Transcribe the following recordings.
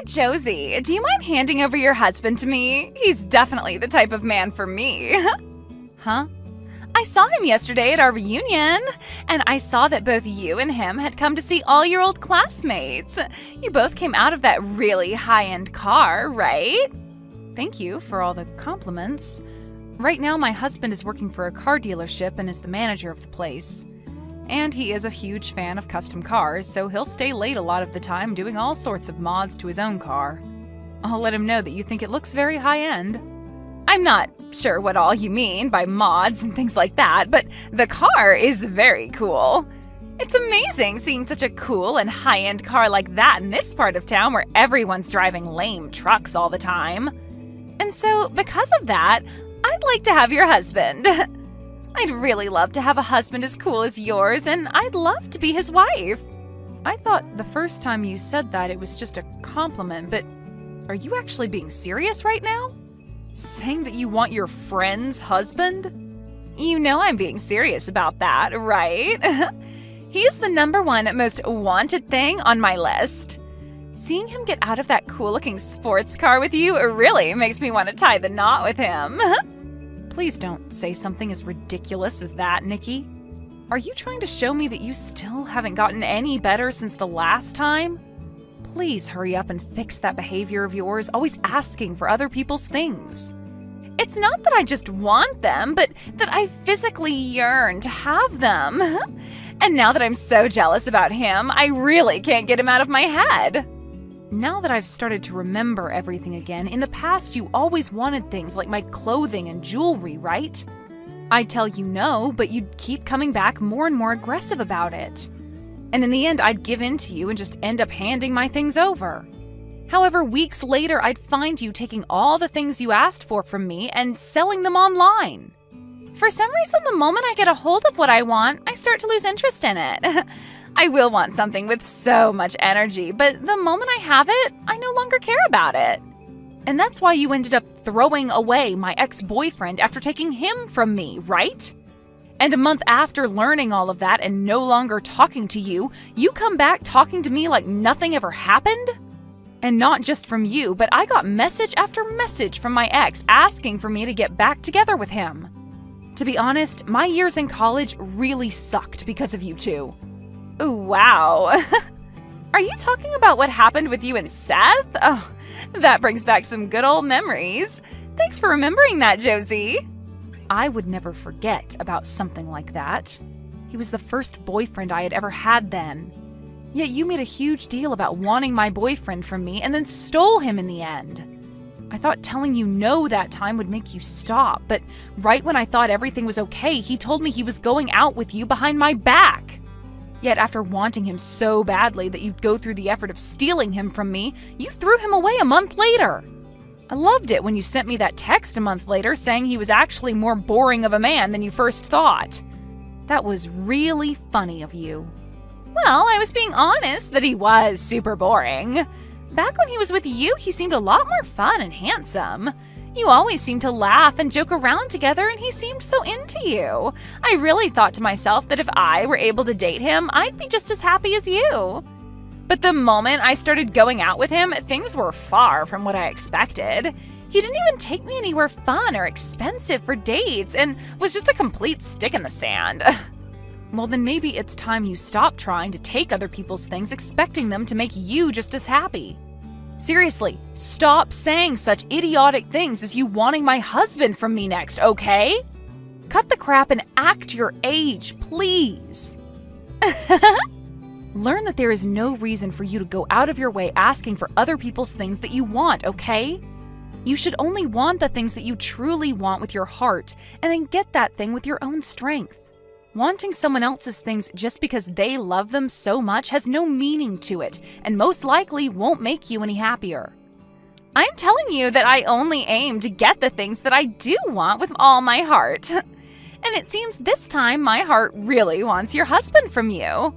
Josie, do you mind handing over your husband to me? He's definitely the type of man for me. Huh? I saw him yesterday at our reunion, and I saw that both you and him had come to see all your old classmates. You both came out of that really high-end car, right? Thank you for all the compliments. Right now, my husband is working for a car dealership and is the manager of the place. And he is a huge fan of custom cars, so he'll stay late a lot of the time doing all sorts of mods to his own car. I'll let him know that you think it looks very high-end. I'm not sure what all you mean by mods and things like that, but the car is very cool. It's amazing seeing such a cool and high-end car like that in this part of town where everyone's driving lame trucks all the time. And so, because of that, I'd like to have your husband. I'd really love to have a husband as cool as yours, and I'd love to be his wife. I thought the first time you said that it was just a compliment, but are you actually being serious right now? Saying that you want your friend's husband? You know I'm being serious about that, right? He is the #1 most wanted thing on my list. Seeing him get out of that cool-looking sports car with you really makes me want to tie the knot with him. Please don't say something as ridiculous as that, Nikki. Are you trying to show me that you still haven't gotten any better since the last time? Please hurry up and fix that behavior of yours, always asking for other people's things. It's not that I just want them, but that I physically yearn to have them. And now that I'm so jealous about him, I really can't get him out of my head. Now that I've started to remember everything again, in the past you always wanted things like my clothing and jewelry, right? I'd tell you no, but you'd keep coming back more and more aggressive about it. And in the end, I'd give in to you and just end up handing my things over. However, weeks later, I'd find you taking all the things you asked for from me and selling them online. For some reason, the moment I get a hold of what I want, I start to lose interest in it. I will want something with so much energy, but the moment I have it, I no longer care about it. And that's why you ended up throwing away my ex-boyfriend after taking him from me, right? And a month after learning all of that and no longer talking to you, you come back talking to me like nothing ever happened? And not just from you, but I got message after message from my ex asking for me to get back together with him. To be honest, my years in college really sucked because of you two. Ooh, wow. Are you talking about what happened with you and Seth? Oh, that brings back some good old memories. Thanks for remembering that, Josie. I would never forget about something like that. He was the first boyfriend I had ever had then. Yet you made a huge deal about wanting my boyfriend from me and then stole him in the end. I thought telling you no that time would make you stop, but right when I thought everything was okay, he told me he was going out with you behind my back. Yet after wanting him so badly that you'd go through the effort of stealing him from me, you threw him away a month later. I loved it when you sent me that text a month later saying he was actually more boring of a man than you first thought. That was really funny of you. Well, I was being honest that he was super boring. Back when he was with you, he seemed a lot more fun and handsome. You always seemed to laugh and joke around together, and he seemed so into you. I really thought to myself that if I were able to date him, I'd be just as happy as you. But the moment I started going out with him, things were far from what I expected. He didn't even take me anywhere fun or expensive for dates and was just a complete stick in the sand. Well, then maybe it's time you stop trying to take other people's things expecting them to make you just as happy. Seriously, stop saying such idiotic things as you wanting my husband from me next, okay? Cut the crap and act your age, please. Learn that there is no reason for you to go out of your way asking for other people's things that you want, okay? You should only want the things that you truly want with your heart, and then get that thing with your own strength. Wanting someone else's things just because they love them so much has no meaning to it, and most likely won't make you any happier. I'm telling you that I only aim to get the things that I do want with all my heart. And it seems this time my heart really wants your husband from you.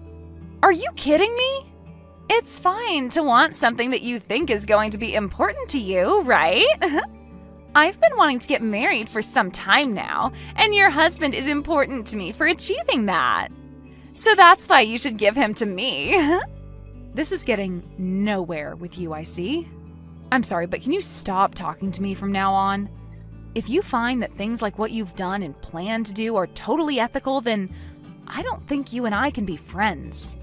Are you kidding me? It's fine to want something that you think is going to be important to you, right? I've been wanting to get married for some time now, and your husband is important to me for achieving that. So that's why you should give him to me. This is getting nowhere with you, I see. I'm sorry, but can you stop talking to me from now on? If you find that things like what you've done and plan to do are totally ethical, then I don't think you and I can be friends.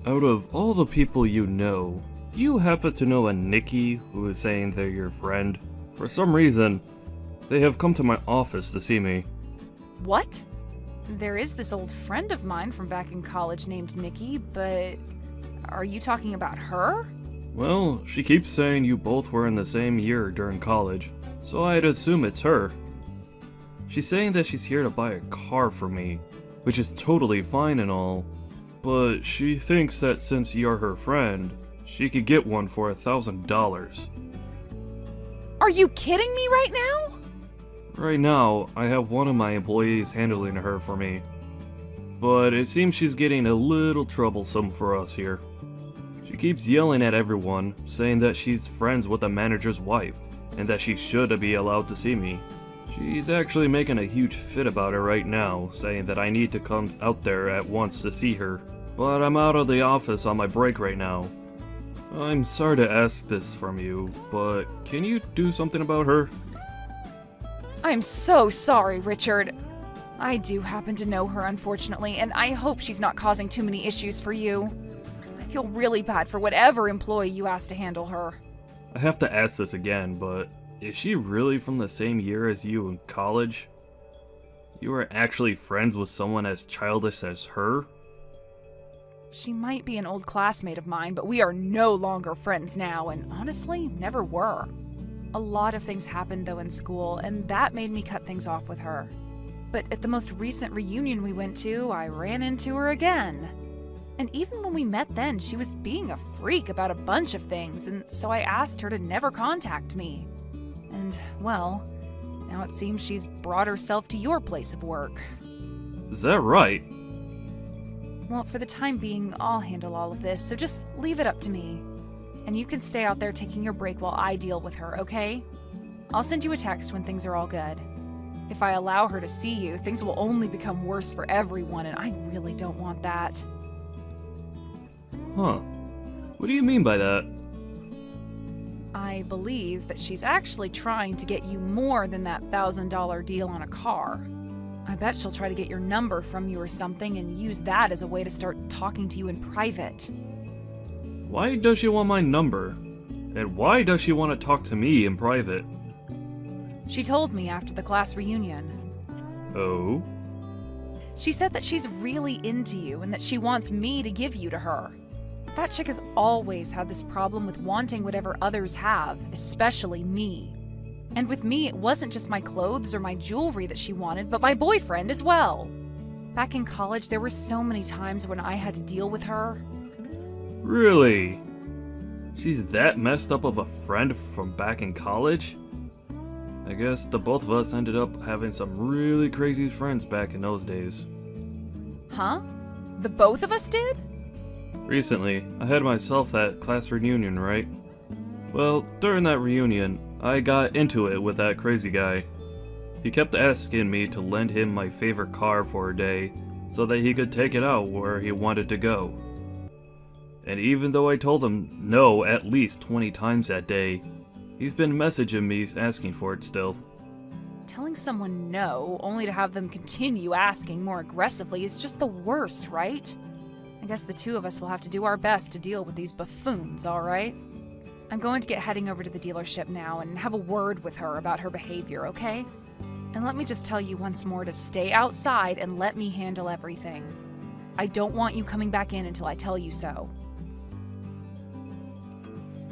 Out of all the people you know, do you happen to know a Nikki who is saying they're your friend? For some reason, they have come to my office to see me. What? There is this old friend of mine from back in college named Nikki, but are you talking about her? Well, she keeps saying you both were in the same year during college, so I'd assume it's her. She's saying that she's here to buy a car for me, which is totally fine and all, but she thinks that since you're her friend, she could get one for $1,000. Are you kidding me right now? Right now, I have one of my employees handling her for me, but it seems she's getting a little troublesome for us here. She keeps yelling at everyone, saying that she's friends with the manager's wife, and that she should be allowed to see me. She's actually making a huge fit about it right now, saying that I need to come out there at once to see her. But I'm out of the office on my break right now. I'm sorry to ask this from you, but can you do something about her? I'm so sorry, Richard. I do happen to know her, unfortunately, and I hope she's not causing too many issues for you. I feel really bad for whatever employee you asked to handle her. I have to ask this again, but is she really from the same year as you in college? You were actually friends with someone as childish as her? She might be an old classmate of mine, but we are no longer friends now, and honestly, never were. A lot of things happened, though, in school, and that made me cut things off with her. But at the most recent reunion we went to, I ran into her again. And even when we met then, she was being a freak about a bunch of things, and so I asked her to never contact me. And, well, now it seems she's brought herself to your place of work. Is that right? Well, for the time being, I'll handle all of this, so just leave it up to me. And you can stay out there taking your break while I deal with her, okay? I'll send you a text when things are all good. If I allow her to see you, things will only become worse for everyone, and I really don't want that. Huh. What do you mean by that? I believe that she's actually trying to get you more than that $1,000 deal on a car. I bet she'll try to get your number from you or something and use that as a way to start talking to you in private. Why does she want my number? And why does she want to talk to me in private? She told me after the class reunion. Oh? She said that she's really into you and that she wants me to give you to her. That chick has always had this problem with wanting whatever others have, especially me. And with me, it wasn't just my clothes or my jewelry that she wanted, but my boyfriend as well. Back in college, there were so many times when I had to deal with her. Really? She's that messed up of a friend from back in college? I guess the both of us ended up having some really crazy friends back in those days. Huh? The both of us did? Recently, I had myself that class reunion, right? Well, during that reunion, I got into it with that crazy guy. He kept asking me to lend him my favorite car for a day so that he could take it out where he wanted to go. And even though I told him no at least 20 times that day, he's been messaging me asking for it still. Telling someone no, only to have them continue asking more aggressively is just the worst, right? I guess the two of us will have to do our best to deal with these buffoons, alright? I'm going to get heading over to the dealership now and have a word with her about her behavior, okay? And let me just tell you once more to stay outside and let me handle everything. I don't want you coming back in until I tell you so.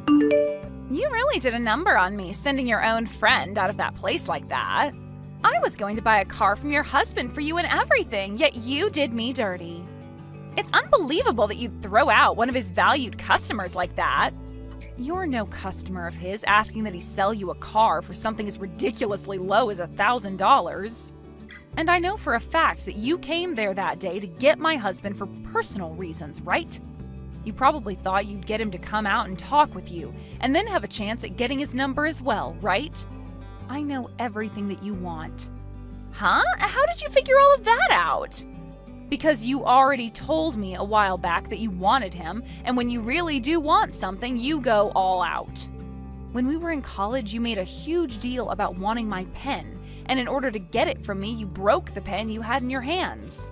You really did a number on me, sending your own friend out of that place like that. I was going to buy a car from your husband for you and everything, yet you did me dirty. It's unbelievable that you'd throw out one of his valued customers like that. You're no customer of his asking that he sell you a car for something as ridiculously low as $1,000. And I know for a fact that you came there that day to get my husband for personal reasons, right? You probably thought you'd get him to come out and talk with you, and then have a chance at getting his number as well, right? I know everything that you want. Huh? How did you figure all of that out? Because you already told me a while back that you wanted him, and when you really do want something, you go all out. When we were in college, you made a huge deal about wanting my pen, and in order to get it from me, you broke the pen you had in your hands.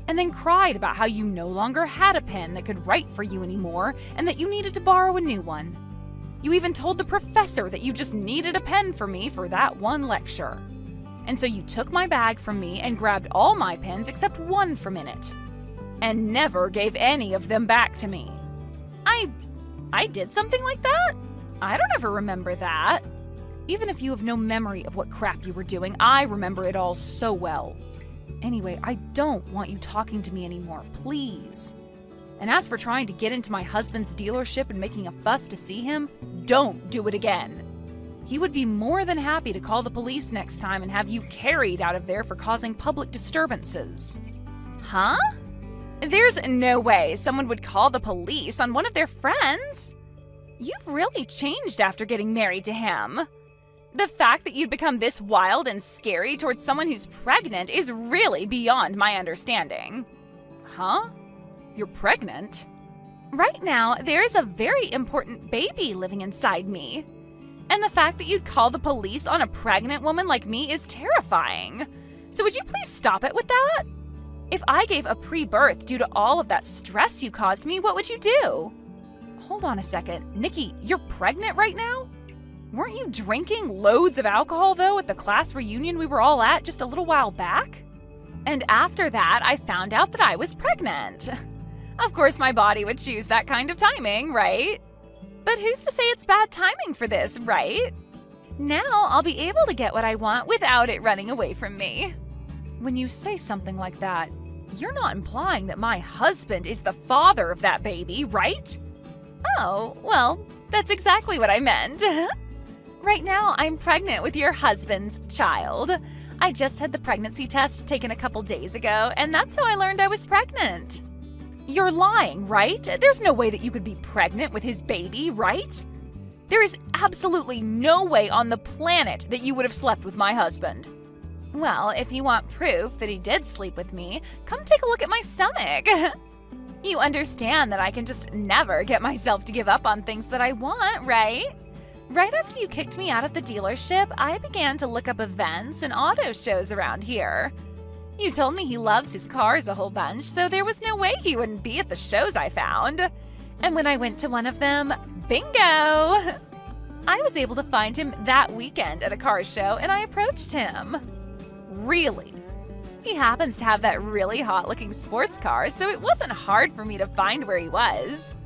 And then cried about how you no longer had a pen that could write for you anymore, and that you needed to borrow a new one. You even told the professor that you just needed a pen for me for that one lecture. And so you took my bag from me and grabbed all my pens except one from in it. And never gave any of them back to me. I did something like that? I don't ever remember that. Even if you have no memory of what crap you were doing, I remember it all so well. Anyway, I don't want you talking to me anymore, please. And as for trying to get into my husband's dealership and making a fuss to see him, don't do it again. He would be more than happy to call the police next time and have you carried out of there for causing public disturbances. Huh? There's no way someone would call the police on one of their friends. You've really changed after getting married to him. The fact that you'd become this wild and scary towards someone who's pregnant is really beyond my understanding. Huh? You're pregnant? Right now, there is a very important baby living inside me. And the fact that you'd call the police on a pregnant woman like me is terrifying. So would you please stop it with that? If I gave a pre-birth due to all of that stress you caused me, what would you do? Hold on a second. Nikki, you're pregnant right now? Weren't you drinking loads of alcohol, though, at the class reunion we were all at just a little while back? And after that, I found out that I was pregnant. Of course, my body would choose that kind of timing, right? But who's to say it's bad timing for this, right? Now I'll be able to get what I want without it running away from me. When you say something like that, you're not implying that my husband is the father of that baby, right? Oh, well, that's exactly what I meant. Right now, I'm pregnant with your husband's child. I just had the pregnancy test taken a couple days ago, and that's how I learned I was pregnant. You're lying, right? There's no way that you could be pregnant with his baby, right? There is absolutely no way on the planet that you would have slept with my husband. Well, if you want proof that he did sleep with me, come take a look at my stomach. You understand that I can just never get myself to give up on things that I want, right? Right after you kicked me out of the dealership, I began to look up events and auto shows around here. You told me he loves his cars a whole bunch, so there was no way he wouldn't be at the shows I found. And when I went to one of them, bingo! I was able to find him that weekend at a car show, and I approached him. Really? He happens to have that really hot-looking sports car, so it wasn't hard for me to find where he was.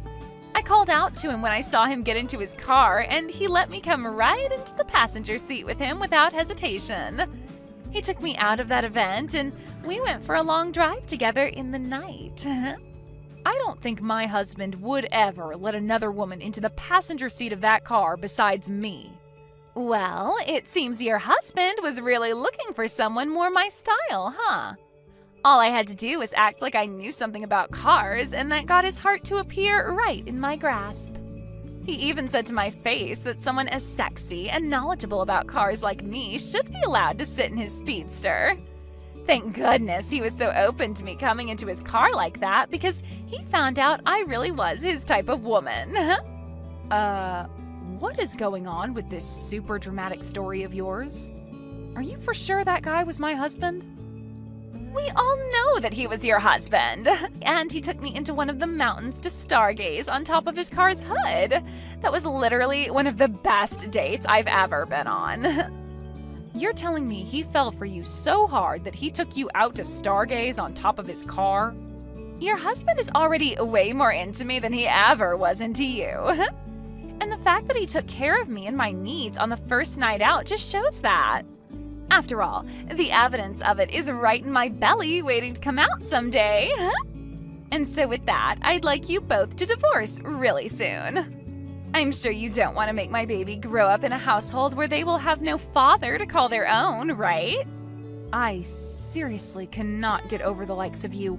I called out to him when I saw him get into his car, and he let me come right into the passenger seat with him without hesitation. He took me out of that event, and we went for a long drive together in the night. I don't think my husband would ever let another woman into the passenger seat of that car besides me. Well, it seems your husband was really looking for someone more my style, huh? All I had to do was act like I knew something about cars, and that got his heart to appear right in my grasp. He even said to my face that someone as sexy and knowledgeable about cars like me should be allowed to sit in his speedster. Thank goodness he was so open to me coming into his car like that, because he found out I really was his type of woman. What is going on with this super dramatic story of yours? Are you for sure that guy was my husband? We all know that he was your husband, and he took me into one of the mountains to stargaze on top of his car's hood. That was literally one of the best dates I've ever been on. You're telling me he fell for you so hard that he took you out to stargaze on top of his car? Your husband is already way more into me than he ever was into you. And the fact that he took care of me and my needs on the first night out just shows that. After all, the evidence of it is right in my belly waiting to come out someday. And so with that, I'd like you both to divorce really soon. I'm sure you don't want to make my baby grow up in a household where they will have no father to call their own, right? I seriously cannot get over the likes of you.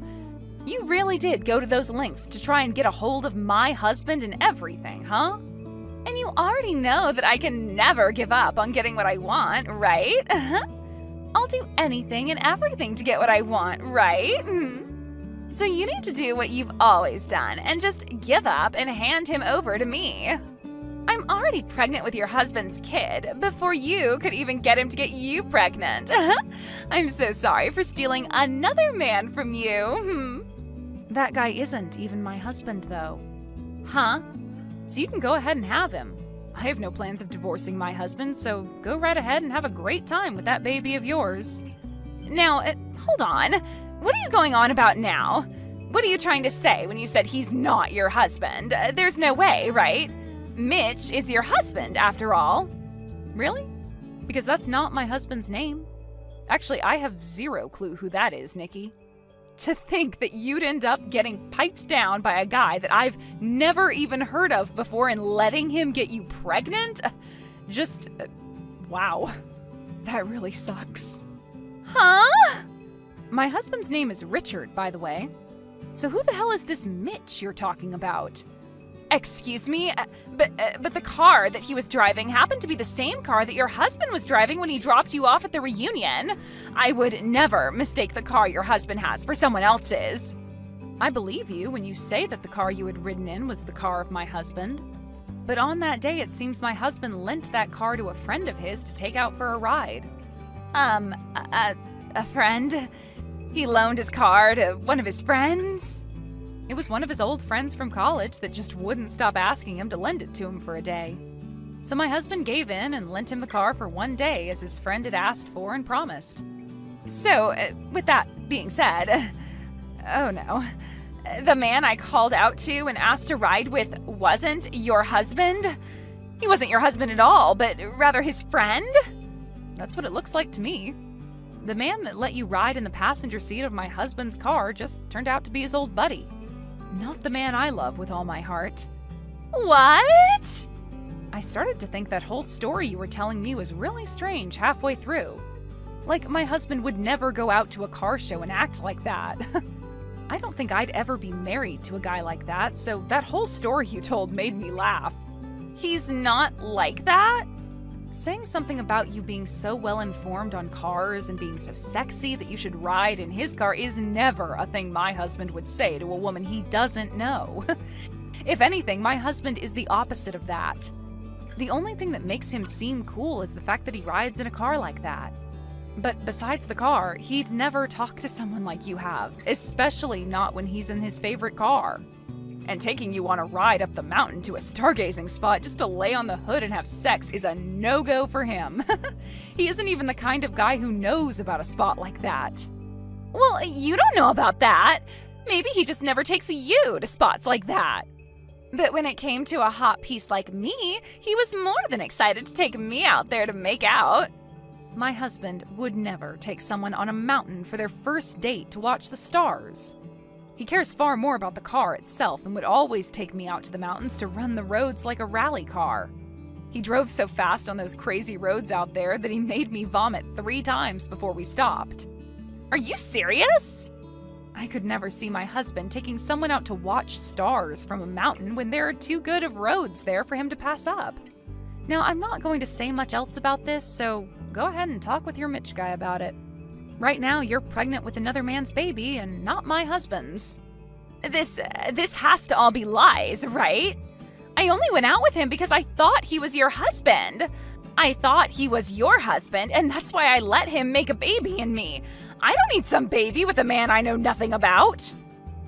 You really did go to those lengths to try and get a hold of my husband and everything, huh? And you already know that I can never give up on getting what I want, right? I'll do anything and everything to get what I want, right? So you need to do what you've always done and just give up and hand him over to me. I'm already pregnant with your husband's kid before you could even get him to get you pregnant. I'm so sorry for stealing another man from you. That guy isn't even my husband, though. Huh? So you can go ahead and have him. I have no plans of divorcing my husband, so go right ahead and have a great time with that baby of yours. Now, hold on. What are you going on about now? What are you trying to say when you said he's not your husband? There's no way, right? Mitch is your husband, after all. Really? Because that's not my husband's name. Actually, I have zero clue who that is, Nikki. To think that you'd end up getting piped down by a guy that I've never even heard of before and letting him get you pregnant? Wow. That really sucks. Huh? My husband's name is Richard, by the way. So who the hell is this Mitch you're talking about? Excuse me, but the car that he was driving happened to be the same car that your husband was driving when he dropped you off at the reunion. I would never mistake the car your husband has for someone else's. I believe you when you say that the car you had ridden in was the car of my husband. But on that day, it seems my husband lent that car to a friend of his to take out for a ride. A friend? He loaned his car to one of his friends? It was one of his old friends from college that just wouldn't stop asking him to lend it to him for a day. So my husband gave in and lent him the car for one day as his friend had asked for and promised. So, with that being said, oh no, the man I called out to and asked to ride with wasn't your husband? He wasn't your husband at all, but rather his friend? That's what it looks like to me. The man that let you ride in the passenger seat of my husband's car just turned out to be his old buddy. Not the man I love with all my heart. What? I started to think that whole story you were telling me was really strange halfway through. Like my husband would never go out to a car show and act like that. I don't think I'd ever be married to a guy like that, so that whole story you told made me laugh. He's not like that? Saying something about you being so well informed on cars and being so sexy that you should ride in his car is never a thing my husband would say to a woman he doesn't know. If anything, my husband is the opposite of that. The only thing that makes him seem cool is the fact that he rides in a car like that. But besides the car, he'd never talk to someone like you have, especially not when he's in his favorite car. And taking you on a ride up the mountain to a stargazing spot just to lay on the hood and have sex is a no-go for him. He isn't even the kind of guy who knows about a spot like that. Well, you don't know about that. Maybe he just never takes you to spots like that. But when it came to a hot piece like me, he was more than excited to take me out there to make out. My husband would never take someone on a mountain for their first date to watch the stars. He cares far more about the car itself and would always take me out to the mountains to run the roads like a rally car. He drove so fast on those crazy roads out there that he made me vomit 3 times before we stopped. Are you serious? I could never see my husband taking someone out to watch stars from a mountain when there are too good of roads there for him to pass up. Now, I'm not going to say much else about this, so go ahead and talk with your Mitch guy about it. Right now, you're pregnant with another man's baby and not my husband's. This has to all be lies, right? I only went out with him because I thought he was your husband. I thought he was your husband, and that's why I let him make a baby in me. I don't need some baby with a man I know nothing about.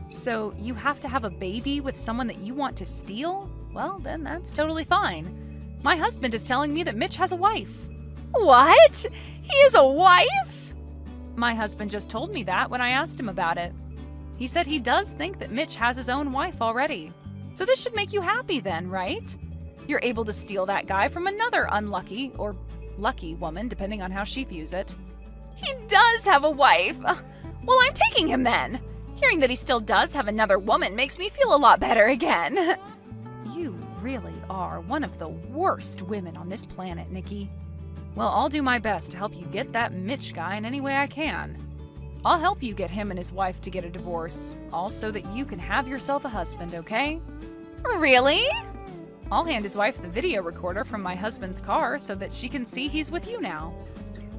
So you have to have a baby with someone that you want to steal? Well, then that's totally fine. My husband is telling me that Mitch has a wife. What? He has a wife? My husband just told me that when I asked him about it. He said he does think that Mitch has his own wife already. So this should make you happy then, right? You're able to steal that guy from another unlucky or lucky woman, depending on how she views it. He does have a wife. Well, I'm taking him then. Hearing that he still does have another woman makes me feel a lot better again. You really are one of the worst women on this planet, Nikki. Well, I'll do my best to help you get that Mitch guy in any way I can. I'll help you get him and his wife to get a divorce, all so that you can have yourself a husband, okay? Really? I'll hand his wife the video recorder from my husband's car so that she can see he's with you now.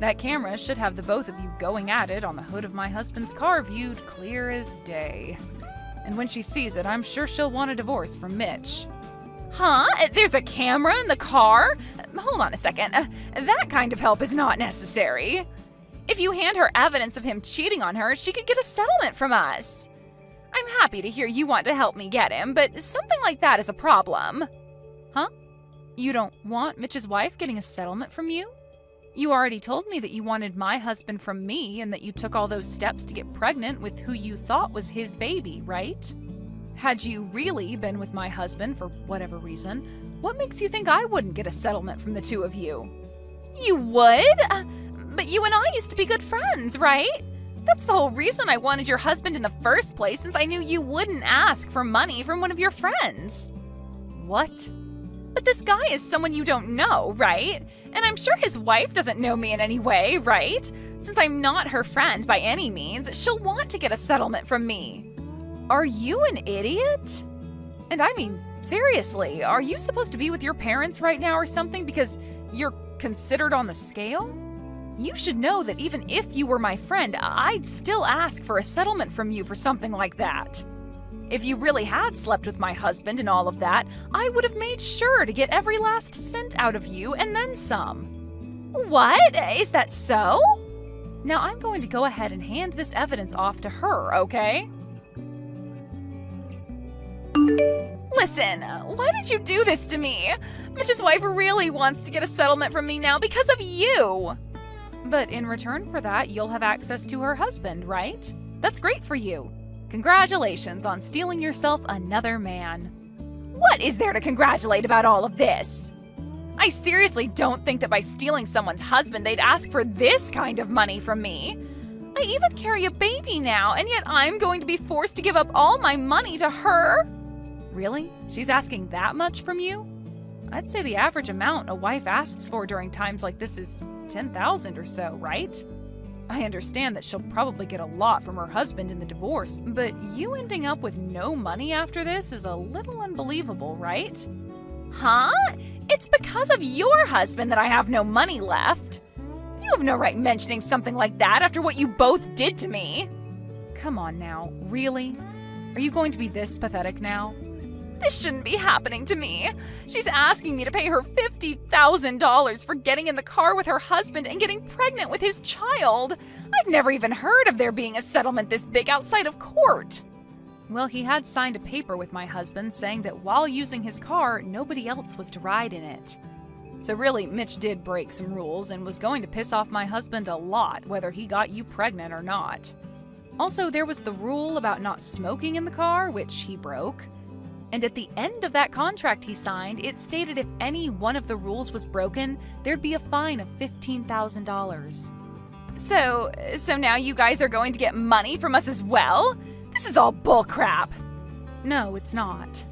That camera should have the both of you going at it on the hood of my husband's car viewed clear as day. And when she sees it, I'm sure she'll want a divorce from Mitch. Huh? There's a camera in the car? Hold on a second. That kind of help is not necessary. If you hand her evidence of him cheating on her, she could get a settlement from us. I'm happy to hear you want to help me get him, but something like that is a problem. Huh? You don't want Mitch's wife getting a settlement from you? You already told me that you wanted my husband from me and that you took all those steps to get pregnant with who you thought was his baby, right? Had you really been with my husband for whatever reason, what makes you think I wouldn't get a settlement from the two of you? You would? But you and I used to be good friends, right? That's the whole reason I wanted your husband in the first place, since I knew you wouldn't ask for money from one of your friends. What? But this guy is someone you don't know, right? And I'm sure his wife doesn't know me in any way, right? Since I'm not her friend by any means, she'll want to get a settlement from me. Are you an idiot? And I mean, seriously, are you supposed to be with your parents right now or something because you're considered on the scale? You should know that even if you were my friend, I'd still ask for a settlement from you for something like that. If you really had slept with my husband and all of that, I would have made sure to get every last cent out of you and then some. What? Is that so? Now I'm going to go ahead and hand this evidence off to her, okay? Listen, why did you do this to me? Mitch's wife really wants to get a settlement from me now because of you. But in return for that, you'll have access to her husband, right? That's great for you. Congratulations on stealing yourself another man. What is there to congratulate about all of this? I seriously don't think that by stealing someone's husband, they'd ask for this kind of money from me. I even carry a baby now, and yet I'm going to be forced to give up all my money to her? Really? She's asking that much from you? I'd say the average amount a wife asks for during times like this is $10,000 or so, right? I understand that she'll probably get a lot from her husband in the divorce, but you ending up with no money after this is a little unbelievable, right? Huh? It's because of your husband that I have no money left. You have no right mentioning something like that after what you both did to me. Come on now, really? Are you going to be this pathetic now? This shouldn't be happening to me. She's asking me to pay her $50,000 for getting in the car with her husband and getting pregnant with his child. I've never even heard of there being a settlement this big outside of court. Well, he had signed a paper with my husband saying that while using his car, nobody else was to ride in it. So really, Mitch did break some rules and was going to piss off my husband a lot, whether he got you pregnant or not. Also, there was the rule about not smoking in the car, which he broke. And at the end of that contract he signed, it stated if any one of the rules was broken, there'd be a fine of $15,000. So now you guys are going to get money from us as well? This is all bullcrap. No, it's not.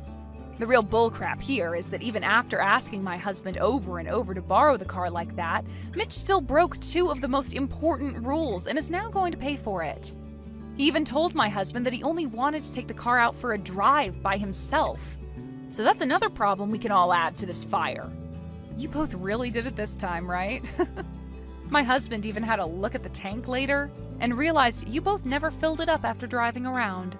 The real bullcrap here is that even after asking my husband over and over to borrow the car like that, Mitch still broke two of the most important rules and is now going to pay for it. He even told my husband that he only wanted to take the car out for a drive by himself. So that's another problem we can all add to this fire. You both really did it this time, right? My husband even had a look at the tank later and realized you both never filled it up after driving around.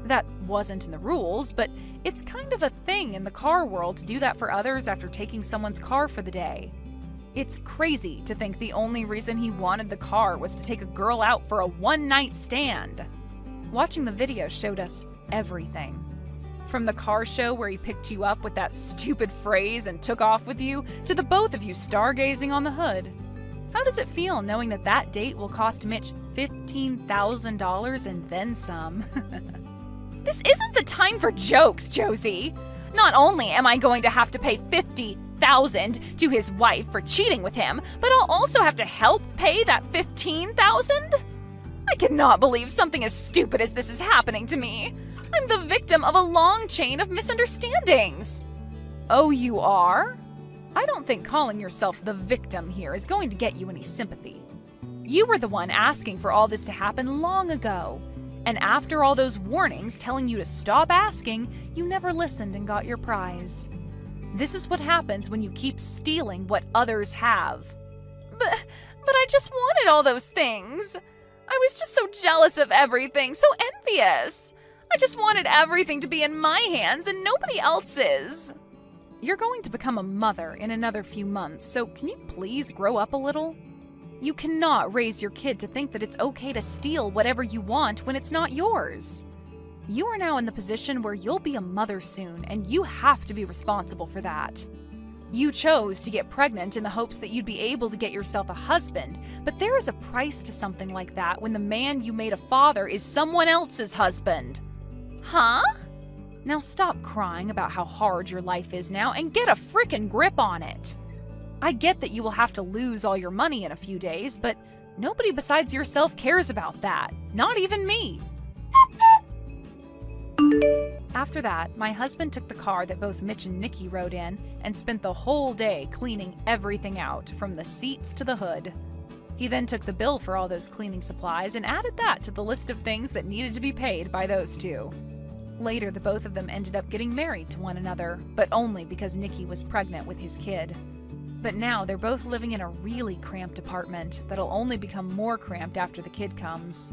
That wasn't in the rules, but it's kind of a thing in the car world to do that for others after taking someone's car for the day. It's crazy to think the only reason he wanted the car was to take a girl out for a one-night stand. Watching the video showed us everything. From the car show where he picked you up with that stupid phrase and took off with you, to the both of you stargazing on the hood. How does it feel knowing that that date will cost Mitch $15,000 and then some? This isn't the time for jokes, Josie. Not only am I going to have to pay $50,000 to his wife for cheating with him, but I'll also have to help pay that $15,000? I cannot believe something as stupid as this is happening to me. I'm the victim of a long chain of misunderstandings. Oh, you are? I don't think calling yourself the victim here is going to get you any sympathy. You were the one asking for all this to happen long ago. And after all those warnings telling you to stop asking, you never listened and got your prize. This is what happens when you keep stealing what others have. But But I just wanted all those things. I was just so jealous of everything, so envious. I just wanted everything to be in my hands and nobody else's. You're going to become a mother in another few months, so can you please grow up a little? You cannot raise your kid to think that it's okay to steal whatever you want when it's not yours. You are now in the position where you'll be a mother soon, and you have to be responsible for that. You chose to get pregnant in the hopes that you'd be able to get yourself a husband, but there is a price to something like that when the man you made a father is someone else's husband. Huh? Now stop crying about how hard your life is now and get a frickin' grip on it. I get that you will have to lose all your money in a few days, but nobody besides yourself cares about that. Not even me. After that, my husband took the car that both Mitch and Nikki rode in and spent the whole day cleaning everything out, from the seats to the hood. He then took the bill for all those cleaning supplies and added that to the list of things that needed to be paid by those two. Later, the both of them ended up getting married to one another, but only because Nikki was pregnant with his kid. But now they're both living in a really cramped apartment that'll only become more cramped after the kid comes.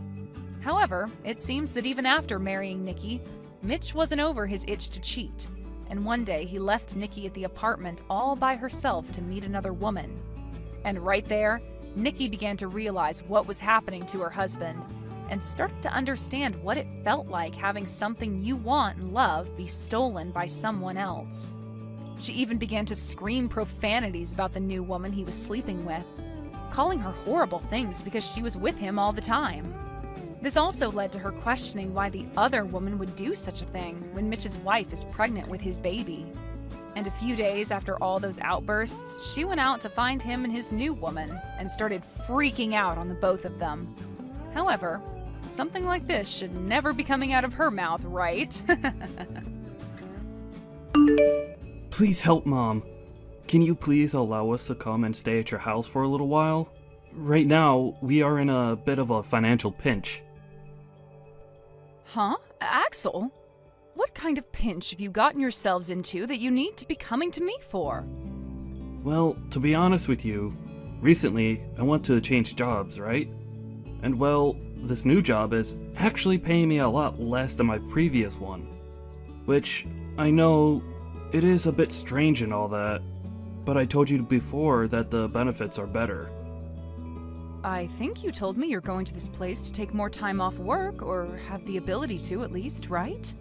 However, it seems that even after marrying Nikki, Mitch wasn't over his itch to cheat, and one day he left Nikki at the apartment all by herself to meet another woman. And right there, Nikki began to realize what was happening to her husband, and started to understand what it felt like having something you want and love be stolen by someone else. She even began to scream profanities about the new woman he was sleeping with, calling her horrible things because she was with him all the time. This also led to her questioning why the other woman would do such a thing when Mitch's wife is pregnant with his baby. And a few days after all those outbursts, she went out to find him and his new woman and started freaking out on the both of them. However, something like this should never be coming out of her mouth, right? Please help, Mom. Can you please allow us to come and stay at your house for a little while? Right now, we are in a bit of a financial pinch. Huh? Axel? What kind of pinch have you gotten yourselves into that you need to be coming to me for? Well, to be honest with you, recently I want to change jobs, right? And well, this new job is actually paying me a lot less than my previous one. Which, I know, it is a bit strange and all that, but I told you before that the benefits are better. I think you told me you're going to this place to take more time off work, or have the ability to at least, right?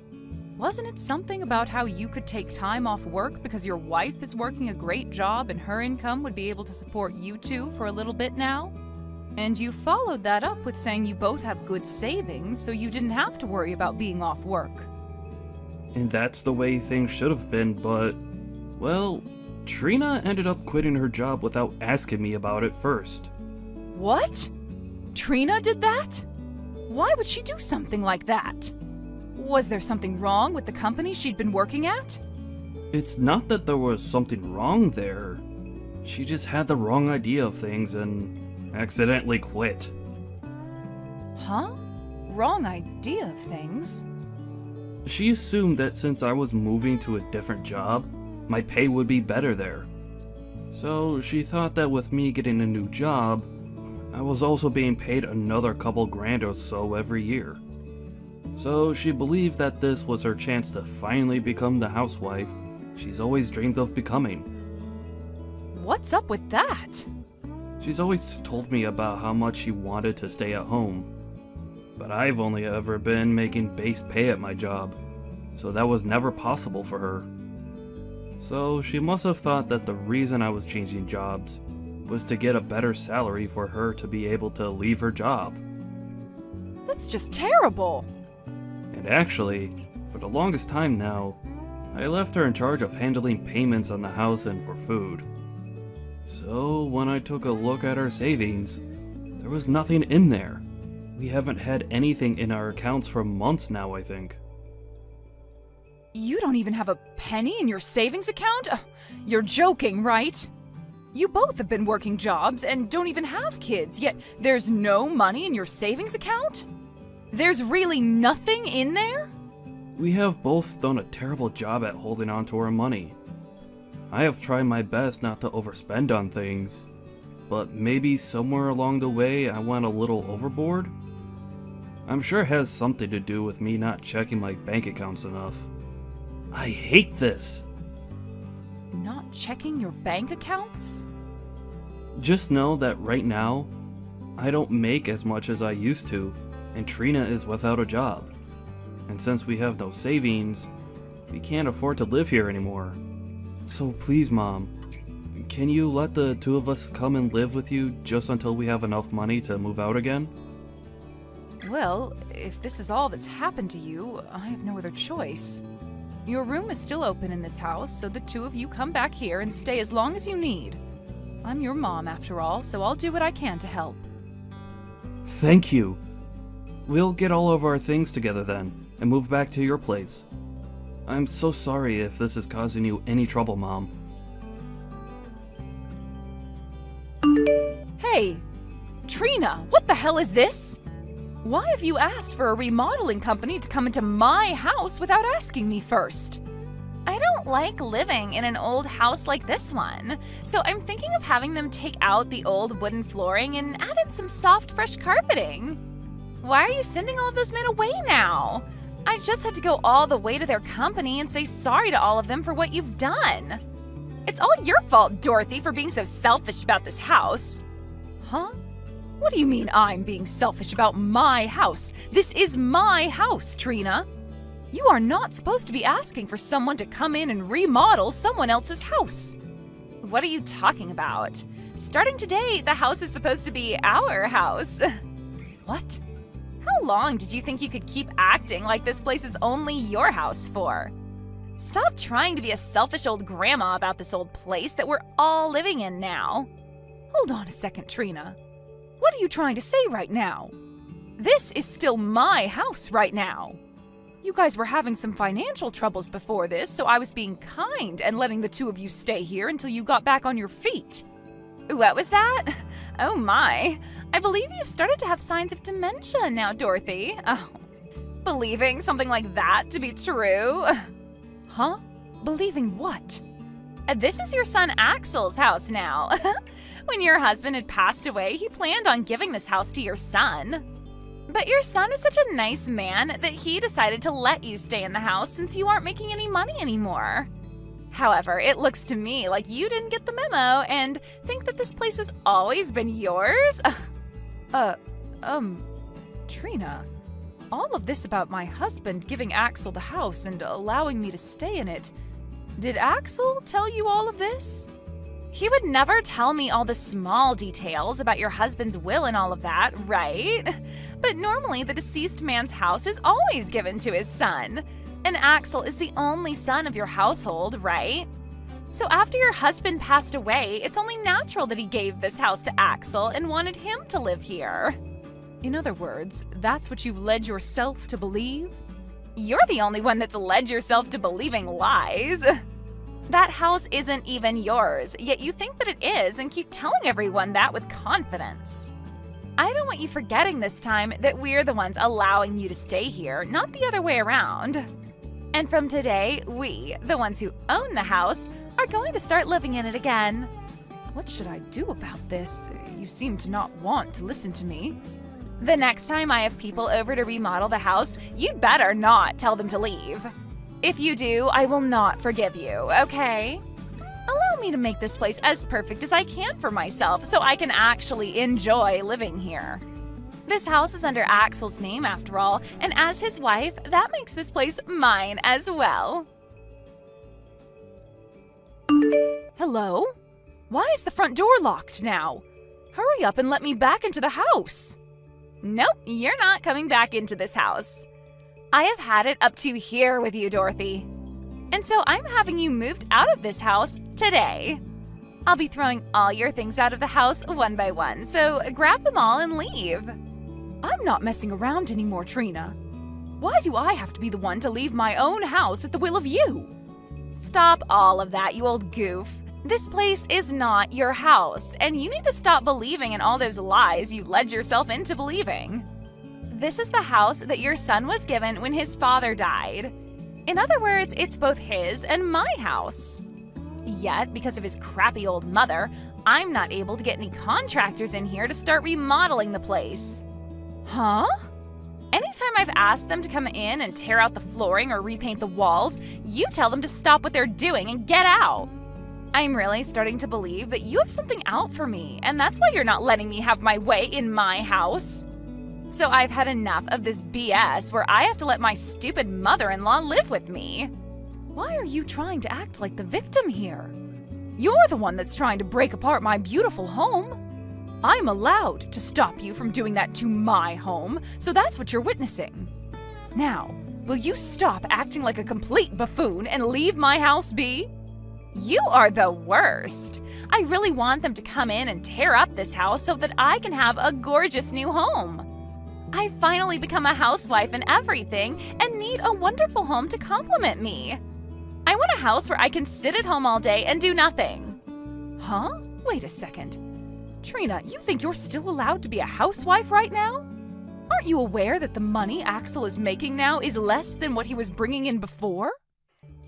Wasn't it something about how you could take time off work because your wife is working a great job and her income would be able to support you two for a little bit now? And you followed that up with saying you both have good savings, so you didn't have to worry about being off work. And that's the way things should have been, but, well, Trina ended up quitting her job without asking me about it first. What? Trina did that? Why would she do something like that? Was there something wrong with the company she'd been working at? It's not that there was something wrong there. She just had the wrong idea of things and accidentally quit. Huh? Wrong idea of things? She assumed that since I was moving to a different job, my pay would be better there. So she thought that with me getting a new job, I was also being paid another couple grand or so every year. So she believed that this was her chance to finally become the housewife she's always dreamed of becoming. What's up with that? She's always told me about how much she wanted to stay at home, but I've only ever been making base pay at my job, so that was never possible for her. So she must have thought that the reason I was changing jobs was to get a better salary for her to be able to leave her job. That's just terrible! And actually, for the longest time now, I left her in charge of handling payments on the house and for food. So when I took a look at our savings, there was nothing in there. We haven't had anything in our accounts for months now, I think. You don't even have a penny in your savings account? You're joking, right? You both have been working jobs and don't even have kids, yet there's no money in your savings account? There's really nothing in there? We have both done a terrible job at holding on to our money. I have tried my best not to overspend on things, but maybe somewhere along the way I went a little overboard? I'm sure it has something to do with me not checking my bank accounts enough. I hate this! Not checking your bank accounts? Just know that right now, I don't make as much as I used to, and Trina is without a job. And since we have no savings, we can't afford to live here anymore. So please, Mom, can you let the two of us come and live with you just until we have enough money to move out again? Well, if this is all that's happened to you, I have no other choice. Your room is still open in this house, so the two of you come back here and stay as long as you need. I'm your mom, after all, so I'll do what I can to help. Thank you. We'll get all of our things together then, and move back to your place. I'm so sorry if this is causing you any trouble, Mom. Hey! Trina, what the hell is this? Why have you asked for a remodeling company to come into my house without asking me first? I don't like living in an old house like this one, so I'm thinking of having them take out the old wooden flooring and add in some soft, fresh carpeting. Why are you sending all of those men away now? I just had to go all the way to their company and say sorry to all of them for what you've done. It's all your fault, Dorothy, for being so selfish about this house. Huh? What do you mean I'm being selfish about my house? This is my house, Trina. You are not supposed to be asking for someone to come in and remodel someone else's house. What are you talking about? Starting today, the house is supposed to be our house. What? How long did you think you could keep acting like this place is only your house for? Stop trying to be a selfish old grandma about this old place that we're all living in now. Hold on a second, Trina. What are you trying to say right now? This is still my house right now. You guys were having some financial troubles before this, so I was being kind and letting the two of you stay here until you got back on your feet. What was that? Oh my. I believe you've started to have signs of dementia now, Dorothy. Oh, believing something like that to be true? Huh? Believing what? This is your son Axel's house now. When your husband had passed away, he planned on giving this house to your son. But your son is such a nice man that he decided to let you stay in the house since you aren't making any money anymore. However, it looks to me like you didn't get the memo and think that this place has always been yours. Trina, all of this about my husband giving Axel the house and allowing me to stay in it, did Axel tell you all of this? He would never tell me all the small details about your husband's will and all of that, right? But normally the deceased man's house is always given to his son. And Axel is the only son of your household, right? So after your husband passed away, it's only natural that he gave this house to Axel and wanted him to live here. In other words, that's what you've led yourself to believe? You're the only one that's led yourself to believing lies. That house isn't even yours, yet you think that it is and keep telling everyone that with confidence. I don't want you forgetting this time that we're the ones allowing you to stay here, not the other way around. And from today, we, the ones who own the house, are going to start living in it again. What should I do about this? You seem to not want to listen to me. The next time I have people over to remodel the house, you'd better not tell them to leave. If you do, I will not forgive you, okay? Allow me to make this place as perfect as I can for myself so I can actually enjoy living here. This house is under Axel's name after all, and as his wife, that makes this place mine as well. Hello? Why is the front door locked now? Hurry up and let me back into the house. Nope, you're not coming back into this house. I have had it up to here with you, Dorothy. And so I'm having you moved out of this house today. I'll be throwing all your things out of the house one by one, so grab them all and leave. I'm not messing around anymore, Trina. Why do I have to be the one to leave my own house at the will of you? Stop all of that, you old goof. This place is not your house, and you need to stop believing in all those lies you led yourself into believing. This is the house that your son was given when his father died. In other words, it's both his and my house. Yet, because of his crappy old mother, I'm not able to get any contractors in here to start remodeling the place. Huh? Anytime I've asked them to come in and tear out the flooring or repaint the walls, you tell them to stop what they're doing and get out. I'm really starting to believe that you have something out for me, and that's why you're not letting me have my way in my house. So I've had enough of this BS where I have to let my stupid mother-in-law live with me. Why are you trying to act like the victim here? You're the one that's trying to break apart my beautiful home. I'm allowed to stop you from doing that to my home, so that's what you're witnessing. Now, will you stop acting like a complete buffoon and leave my house be? You are the worst. I really want them to come in and tear up this house so that I can have a gorgeous new home. I've finally become a housewife and everything and need a wonderful home to complement me. I want a house where I can sit at home all day and do nothing. Huh? Wait a second. Trina, you think you're still allowed to be a housewife right now? Aren't you aware that the money Axel is making now is less than what he was bringing in before?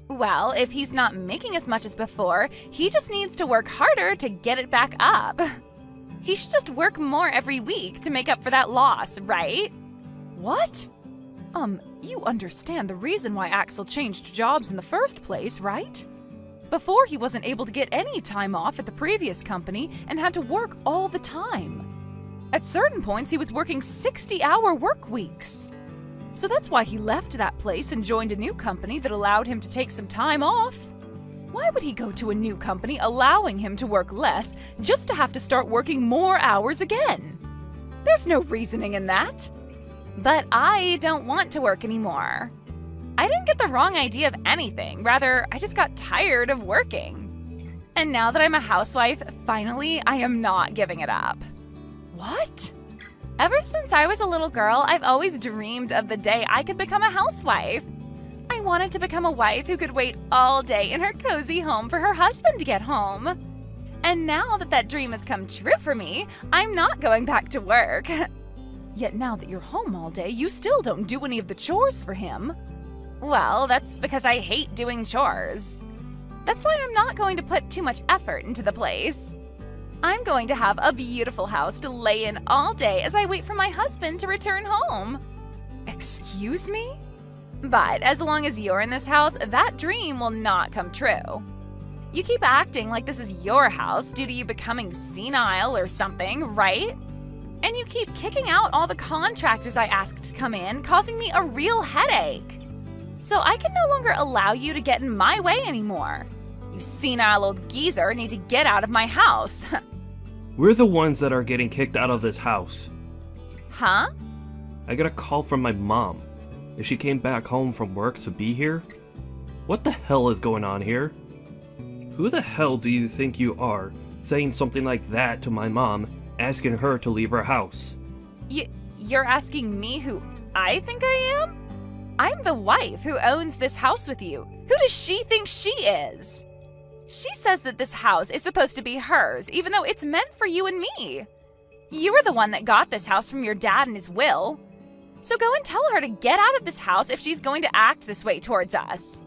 Well, if he's not making as much as before, he just needs to work harder to get it back up. He should just work more every week to make up for that loss, right? What? You understand the reason why Axel changed jobs in the first place, right? Before, he wasn't able to get any time off at the previous company and had to work all the time. At certain points, he was working 60-hour work weeks. So that's why he left that place and joined a new company that allowed him to take some time off. Why would he go to a new company allowing him to work less just to have to start working more hours again? There's no reasoning in that. But I don't want to work anymore. I didn't get the wrong idea of anything. Rather, I just got tired of working. And now that I'm a housewife, finally, I am not giving it up. What? Ever since I was a little girl, I've always dreamed of the day I could become a housewife. I wanted to become a wife who could wait all day in her cozy home for her husband to get home. And now that that dream has come true for me, I'm not going back to work. Yet now that you're home all day, you still don't do any of the chores for him. Well, that's because I hate doing chores. That's why I'm not going to put too much effort into the place. I'm going to have a beautiful house to lay in all day as I wait for my husband to return home. Excuse me? But as long as you're in this house, that dream will not come true. You keep acting like this is your house due to you becoming senile or something, right? And you keep kicking out all the contractors I asked to come in, causing me a real headache. So I can no longer allow you to get in my way anymore. You senile old geezer need to get out of my house. We're the ones that are getting kicked out of this house. Huh? I got a call from my mom. If she came back home from work to be here? What the hell is going on here? Who the hell do you think you are, saying something like that to my mom, asking her to leave her house? You're asking me who I think I am? I'm the wife who owns this house with you. Who does she think she is? She says that this house is supposed to be hers, even though it's meant for you and me. You were the one that got this house from your dad in his will. So go and tell her to get out of this house if she's going to act this way towards us.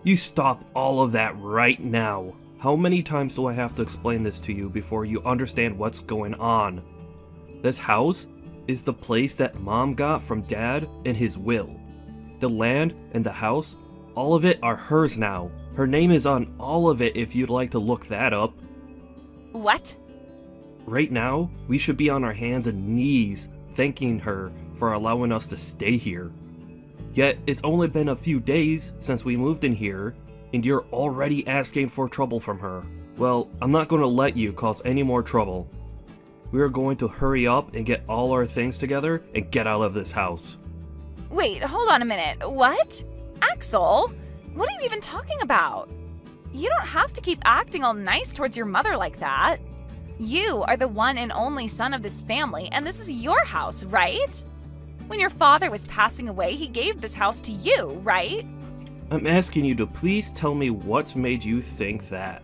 You stop all of that right now. How many times do I have to explain this to you before you understand what's going on? This house is the place that Mom got from Dad in his will. The land and the house, all of it are hers now. Her name is on all of it if you'd like to look that up. What? Right now, we should be on our hands and knees thanking her for allowing us to stay here. Yet, it's only been a few days since we moved in here, and you're already asking for trouble from her. Well, I'm not going to let you cause any more trouble. We are going to hurry up and get all our things together and get out of this house. Wait, hold on a minute. What? Axel? What are you even talking about? You don't have to keep acting all nice towards your mother like that. You are the one and only son of this family, and this is your house, right? When your father was passing away, he gave this house to you, right? I'm asking you to please tell me what's made you think that.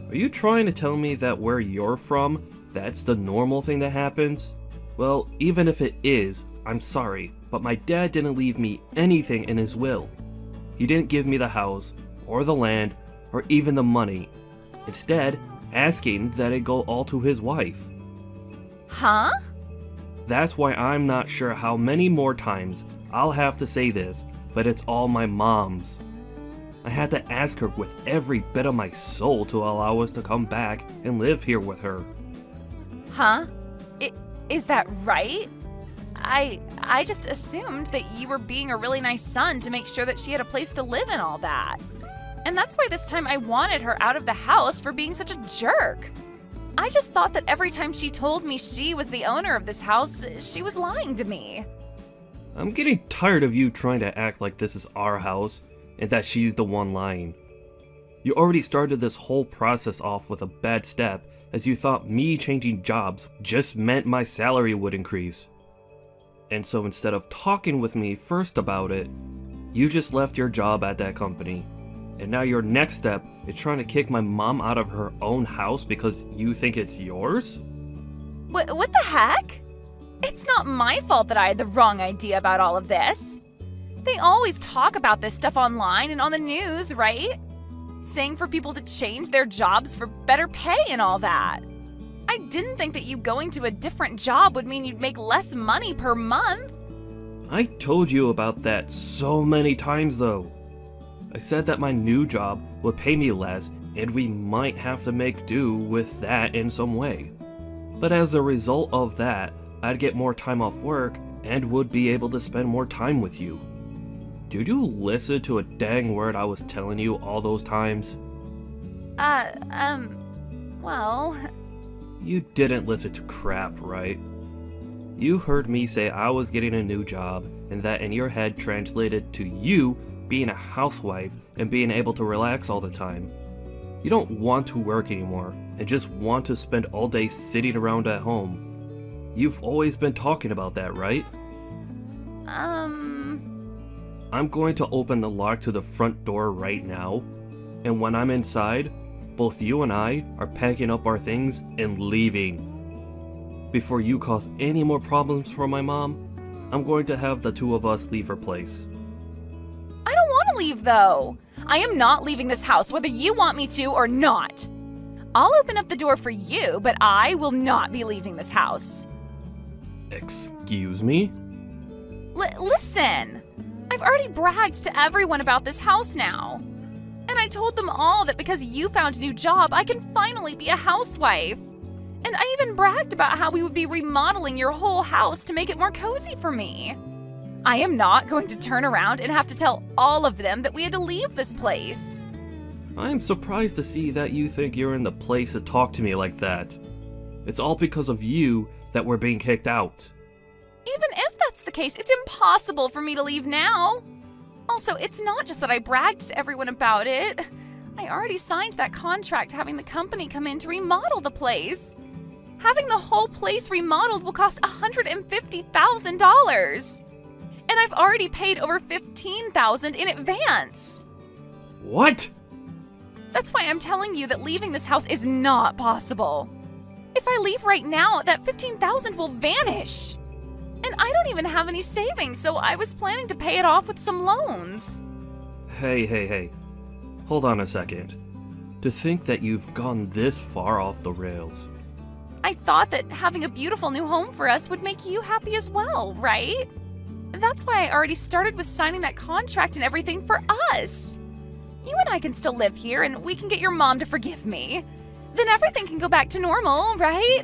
Are you trying to tell me that where you're from, that's the normal thing that happens? Well, even if it is, I'm sorry, but my dad didn't leave me anything in his will. He didn't give me the house, or the land, or even the money. Instead, asking that it go all to his wife. Huh? That's why I'm not sure how many more times I'll have to say this, but it's all my mom's. I had to ask her with every bit of my soul to allow us to come back and live here with her. Huh? Is that right? I just assumed that you were being a really nice son to make sure that she had a place to live and all that. And that's why this time I wanted her out of the house for being such a jerk. I just thought that every time she told me she was the owner of this house, she was lying to me. I'm getting tired of you trying to act like this is our house and that she's the one lying. You already started this whole process off with a bad step, as you thought me changing jobs just meant my salary would increase. And so instead of talking with me first about it, you just left your job at that company. And now your next step is trying to kick my mom out of her own house because you think it's yours? What the heck? It's not my fault that I had the wrong idea about all of this. They always talk about this stuff online and on the news, right? Saying for people to change their jobs for better pay and all that. I didn't think that you going to a different job would mean you'd make less money per month. I told you about that so many times though. I said that my new job would pay me less and we might have to make do with that in some way. But as a result of that, I'd get more time off work and would be able to spend more time with you. Did you listen to a dang word I was telling you all those times? Well... You didn't listen to crap, right? You heard me say I was getting a new job and that in your head translated to you being a housewife and being able to relax all the time. You don't want to work anymore and just want to spend all day sitting around at home. You've always been talking about that, right? I'm going to open the lock to the front door right now, and when I'm inside, both you and I are packing up our things and leaving. Before you cause any more problems for my mom, I'm going to have the two of us leave her place. I don't want to leave, though. I am not leaving this house, whether you want me to or not. I'll open up the door for you, but I will not be leaving this house. Excuse me? Listen, I've already bragged to everyone about this house now. And I told them all that because you found a new job, I can finally be a housewife. And I even bragged about how we would be remodeling your whole house to make it more cozy for me. I am not going to turn around and have to tell all of them that we had to leave this place. I'm surprised to see that you think you're in the place to talk to me like that. It's all because of you that we're being kicked out. Even if that's the case, it's impossible for me to leave now. Also, it's not just that I bragged to everyone about it. I already signed that contract having the company come in to remodel the place. Having the whole place remodeled will cost $150,000. And I've already paid over $15,000 in advance. What? That's why I'm telling you that leaving this house is not possible. If I leave right now, that $15,000 will vanish. And I don't even have any savings, so I was planning to pay it off with some loans. Hey. Hold on a second. To think that you've gone this far off the rails. I thought that having a beautiful new home for us would make you happy as well, right? That's why I already started with signing that contract and everything for us. You and I can still live here, and we can get your mom to forgive me. Then everything can go back to normal, right?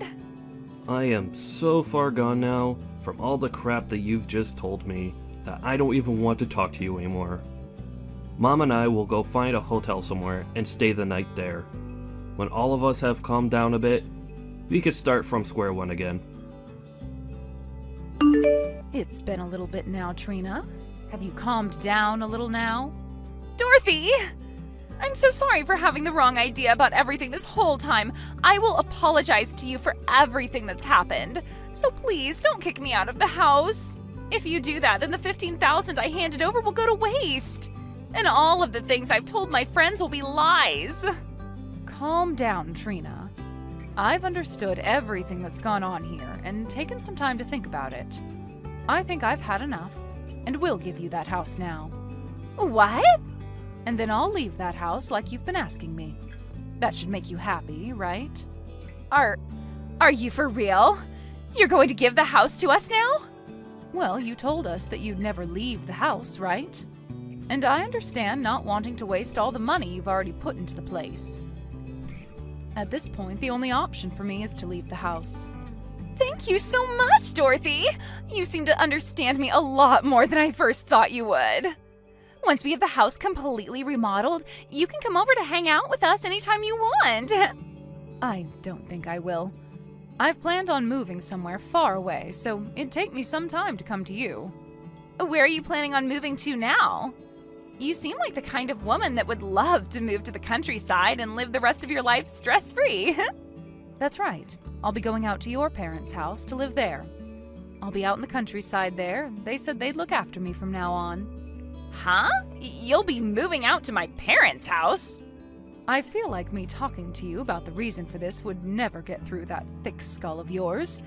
I am so far gone now from all the crap that you've just told me that I don't even want to talk to you anymore. Mom and I will go find a hotel somewhere and stay the night there. When all of us have calmed down a bit, we could start from square one again. It's been a little bit now, Trina. Have you calmed down a little now? Dorothy! I'm so sorry for having the wrong idea about everything this whole time. I will apologize to you for everything that's happened. So please, don't kick me out of the house. If you do that, then the $15,000 I handed over will go to waste. And all of the things I've told my friends will be lies. Calm down, Trina. I've understood everything that's gone on here and taken some time to think about it. I think I've had enough, and will give you that house now. What? And then I'll leave that house like you've been asking me. That should make you happy, right? Are you for real? You're going to give the house to us now? Well, you told us that you'd never leave the house, right? And I understand not wanting to waste all the money you've already put into the place. At this point, the only option for me is to leave the house. Thank you so much, Dorothy! You seem to understand me a lot more than I first thought you would. Once we have the house completely remodeled, you can come over to hang out with us anytime you want. I don't think I will. I've planned on moving somewhere far away, so it'd take me some time to come to you. Where are you planning on moving to now? You seem like the kind of woman that would love to move to the countryside and live the rest of your life stress-free. That's right. I'll be going out to your parents' house to live there. I'll be out in the countryside there. They said they'd look after me from now on. Huh? You'll be moving out to my parents' house? I feel like me talking to you about the reason for this would never get through that thick skull of yours.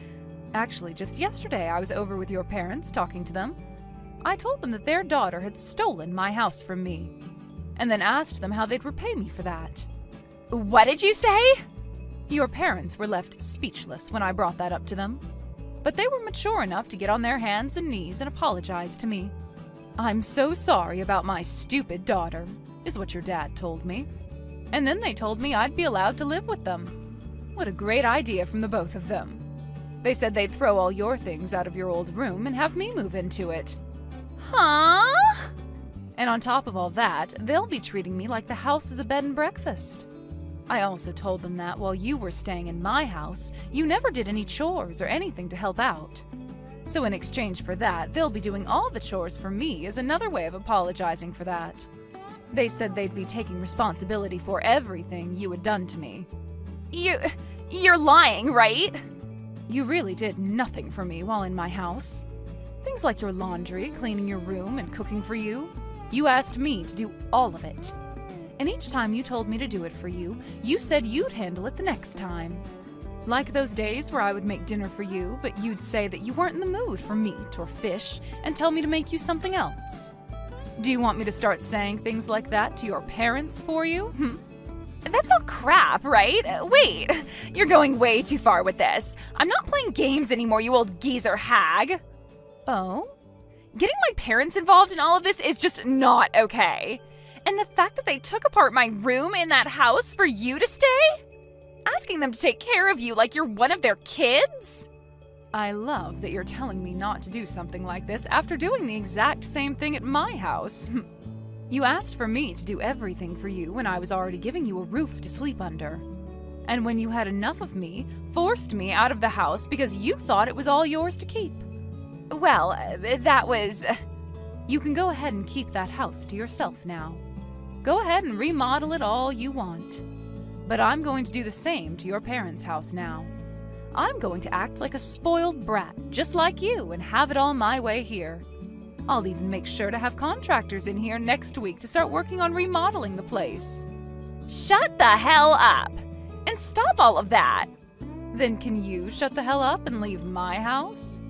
Actually, just yesterday I was over with your parents talking to them. I told them that their daughter had stolen my house from me, and then asked them how they'd repay me for that. What did you say? Your parents were left speechless when I brought that up to them, but they were mature enough to get on their hands and knees and apologize to me. I'm so sorry about my stupid daughter, is what your dad told me. And then they told me I'd be allowed to live with them. What a great idea from the both of them. They said they'd throw all your things out of your old room and have me move into it. Huh? And on top of all that, they'll be treating me like the house is a bed and breakfast. I also told them that while you were staying in my house, you never did any chores or anything to help out. So in exchange for that, they'll be doing all the chores for me as another way of apologizing for that. They said they'd be taking responsibility for everything you had done to me. You're lying, right? You really did nothing for me while in my house. Things like your laundry, cleaning your room, and cooking for you. You asked me to do all of it. And each time you told me to do it for you, you said you'd handle it the next time. Like those days where I would make dinner for you, but you'd say that you weren't in the mood for meat or fish and tell me to make you something else. Do you want me to start saying things like that to your parents for you? That's all crap, right? Wait, you're going way too far with this. I'm not playing games anymore, you old geezer hag. Oh? Getting my parents involved in all of this is just not okay. And the fact that they took apart my room in that house for you to stay? Asking them to take care of you like you're one of their kids? I love that you're telling me not to do something like this after doing the exact same thing at my house. You asked for me to do everything for you when I was already giving you a roof to sleep under. And when you had enough of me, forced me out of the house because you thought it was all yours to keep. Well, that was... You can go ahead and keep that house to yourself now. Go ahead and remodel it all you want. But I'm going to do the same to your parents' house now. I'm going to act like a spoiled brat, just like you, and have it all my way here. I'll even make sure to have contractors in here next week to start working on remodeling the place. Shut the hell up! And stop all of that! Then can you shut the hell up and leave my house?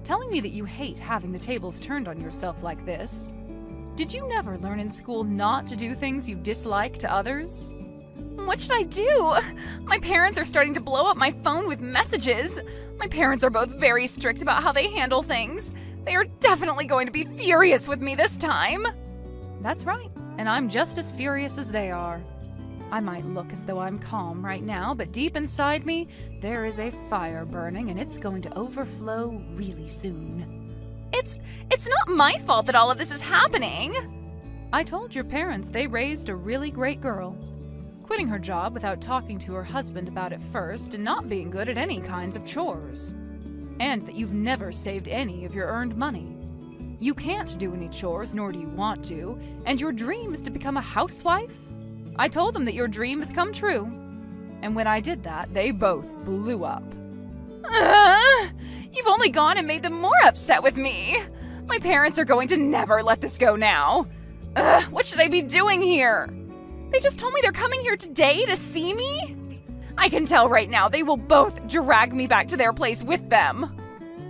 Telling me that you hate having the tables turned on yourself like this. Did you never learn in school not to do things you dislike to others? What should I do? My parents are starting to blow up my phone with messages. My parents are both very strict about how they handle things. They are definitely going to be furious with me this time. That's right, and I'm just as furious as they are. I might look as though I'm calm right now, but deep inside me, there is a fire burning and it's going to overflow really soon. It's not my fault that all of this is happening. I told your parents they raised a really great girl. Quitting her job without talking to her husband about it first and not being good at any kinds of chores. And that you've never saved any of your earned money. You can't do any chores, nor do you want to, and your dream is to become a housewife? I told them that your dream has come true. And when I did that, they both blew up. You've only gone and made them more upset with me. My parents are going to never let this go now. What should I be doing here? They just told me they're coming here today to see me? I can tell right now they will both drag me back to their place with them.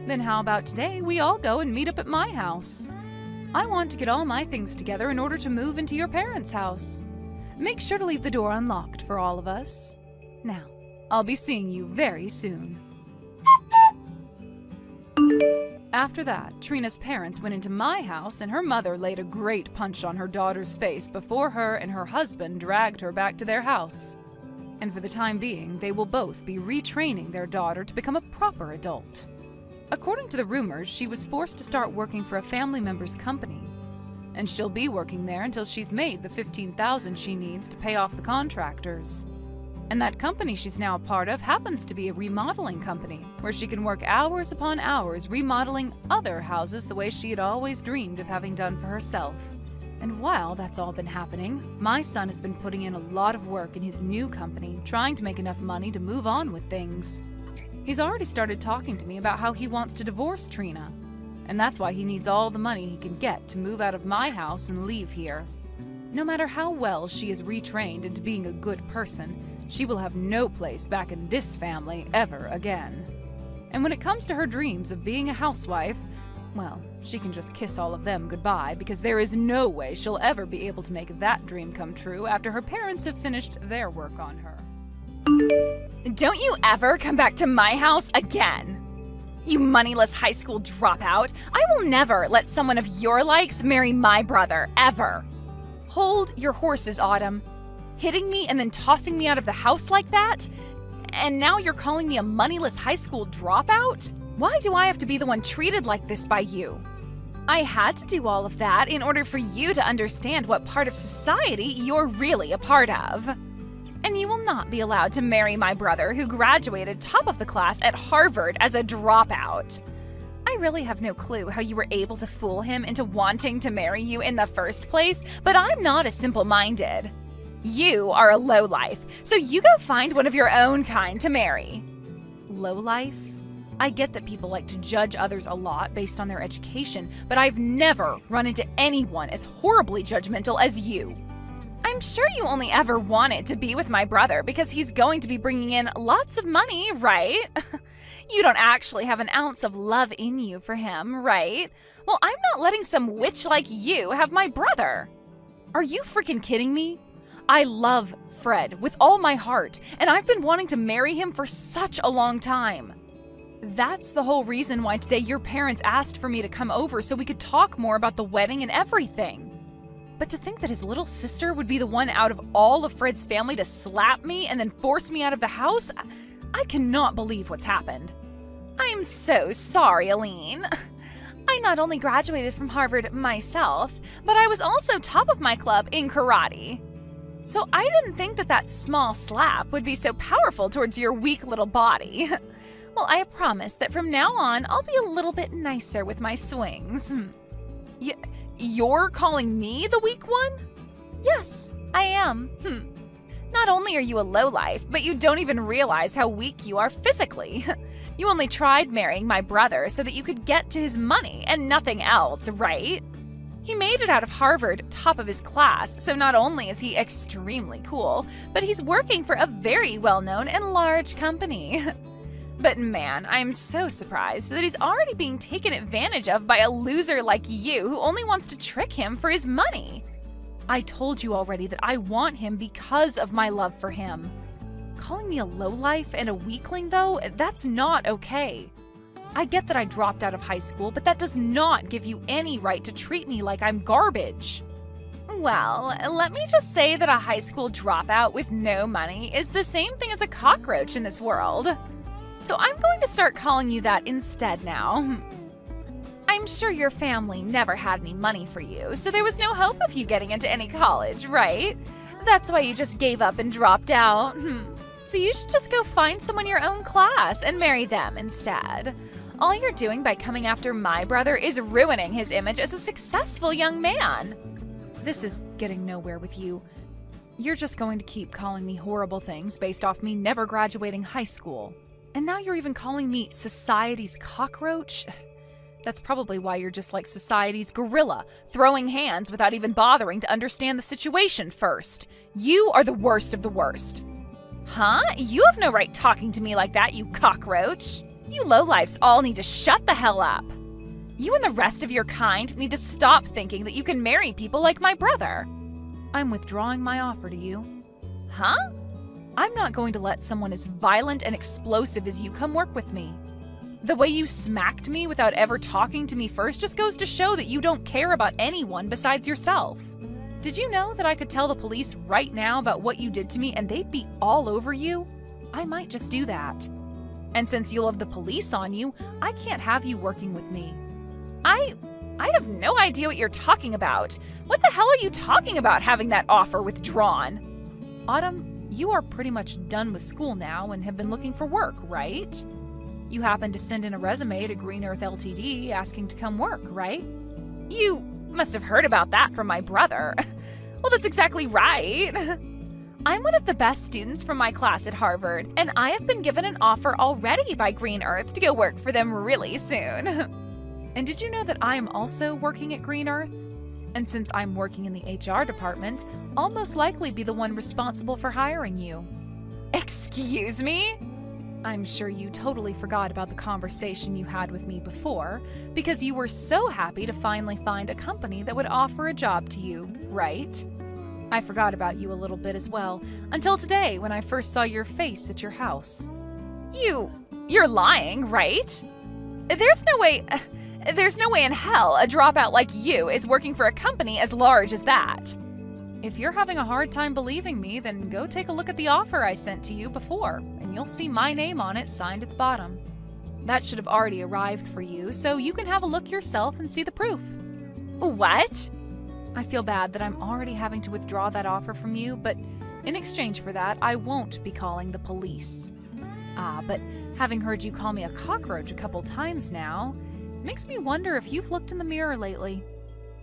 Then how about today we all go and meet up at my house? I want to get all my things together in order to move into your parents' house. Make sure to leave the door unlocked for all of us. Now, I'll be seeing you very soon. After that, Trina's parents went into my house and her mother laid a great punch on her daughter's face before her and her husband dragged her back to their house. And for the time being, they will both be retraining their daughter to become a proper adult. According to the rumors, she was forced to start working for a family member's company. And she'll be working there until she's made the $15,000 she needs to pay off the contractors. And that company she's now a part of happens to be a remodeling company, where she can work hours upon hours remodeling other houses the way she had always dreamed of having done for herself. And while that's all been happening, my son has been putting in a lot of work in his new company, trying to make enough money to move on with things. He's already started talking to me about how he wants to divorce Trina, and that's why he needs all the money he can get to move out of my house and leave here. No matter how well she is retrained into being a good person, she will have no place back in this family ever again. And when it comes to her dreams of being a housewife, well, she can just kiss all of them goodbye because there is no way she'll ever be able to make that dream come true after her parents have finished their work on her. Don't you ever come back to my house again! You moneyless high school dropout! I will never let someone of your likes marry my brother, ever! Hold your horses, Autumn. Hitting me and then tossing me out of the house like that? And now you're calling me a moneyless high school dropout? Why do I have to be the one treated like this by you? I had to do all of that in order for you to understand what part of society you're really a part of. And you will not be allowed to marry my brother who graduated top of the class at Harvard as a dropout. I really have no clue how you were able to fool him into wanting to marry you in the first place, but I'm not as simple-minded. You are a lowlife, so you go find one of your own kind to marry. Lowlife? I get that people like to judge others a lot based on their education, but I've never run into anyone as horribly judgmental as you. I'm sure you only ever wanted to be with my brother because he's going to be bringing in lots of money, right? You don't actually have an ounce of love in you for him, right? Well, I'm not letting some witch like you have my brother. Are you freaking kidding me? I love Fred with all my heart, and I've been wanting to marry him for such a long time. That's the whole reason why today your parents asked for me to come over so we could talk more about the wedding and everything. But to think that his little sister would be the one out of all of Fred's family to slap me and then force me out of the house, I cannot believe what's happened. I'm so sorry, Aline. I not only graduated from Harvard myself, but I was also top of my club in karate. So I didn't think that small slap would be so powerful towards your weak little body. Well, I promise that from now on, I'll be a little bit nicer with my swings. You're calling me the weak one? Yes, I am. Not only are you a lowlife, but you don't even realize how weak you are physically. You only tried marrying my brother so that you could get to his money and nothing else, right? He made it out of Harvard top of his class, so not only is he extremely cool, but he's working for a very well-known and large company. But man, I'm so surprised that he's already being taken advantage of by a loser like you who only wants to trick him for his money. I told you already that I want him because of my love for him. Calling me a lowlife and a weakling, though, that's not okay. I get that I dropped out of high school, but that does not give you any right to treat me like I'm garbage. Well, let me just say that a high school dropout with no money is the same thing as a cockroach in this world. So I'm going to start calling you that instead now. I'm sure your family never had any money for you, so there was no hope of you getting into any college, right? That's why you just gave up and dropped out. So you should just go find someone your own class and marry them instead. All you're doing by coming after my brother is ruining his image as a successful young man. This is getting nowhere with you. You're just going to keep calling me horrible things based off me never graduating high school. And now you're even calling me society's cockroach? That's probably why you're just like society's gorilla, throwing hands without even bothering to understand the situation first. You are the worst of the worst. Huh? You have no right talking to me like that, you cockroach. You lowlifes all need to shut the hell up. You and the rest of your kind need to stop thinking that you can marry people like my brother. I'm withdrawing my offer to you. Huh? I'm not going to let someone as violent and explosive as you come work with me. The way you smacked me without ever talking to me first just goes to show that you don't care about anyone besides yourself. Did you know that I could tell the police right now about what you did to me and they'd be all over you? I might just do that. And since you'll have the police on you, I can't have you working with me. I have no idea what you're talking about. What the hell are you talking about having that offer withdrawn? Autumn, you are pretty much done with school now and have been looking for work, right? You happened to send in a resume to Green Earth Ltd asking to come work, right? You must have heard about that from my brother. Well, that's exactly right. I'm one of the best students from my class at Harvard, and I have been given an offer already by Green Earth to go work for them really soon. And did you know that I am also working at Green Earth? And since I'm working in the HR department, I'll most likely be the one responsible for hiring you. Excuse me? I'm sure you totally forgot about the conversation you had with me before because you were so happy to finally find a company that would offer a job to you, right? I forgot about you a little bit as well, until today when I first saw your face at your house. You're lying, right? There's no way in hell a dropout like you is working for a company as large as that. If you're having a hard time believing me, then go take a look at the offer I sent to you before, and you'll see my name on it signed at the bottom. That should have already arrived for you, so you can have a look yourself and see the proof. What? I feel bad that I'm already having to withdraw that offer from you, but in exchange for that, I won't be calling the police. But having heard you call me a cockroach a couple times now, makes me wonder if you've looked in the mirror lately.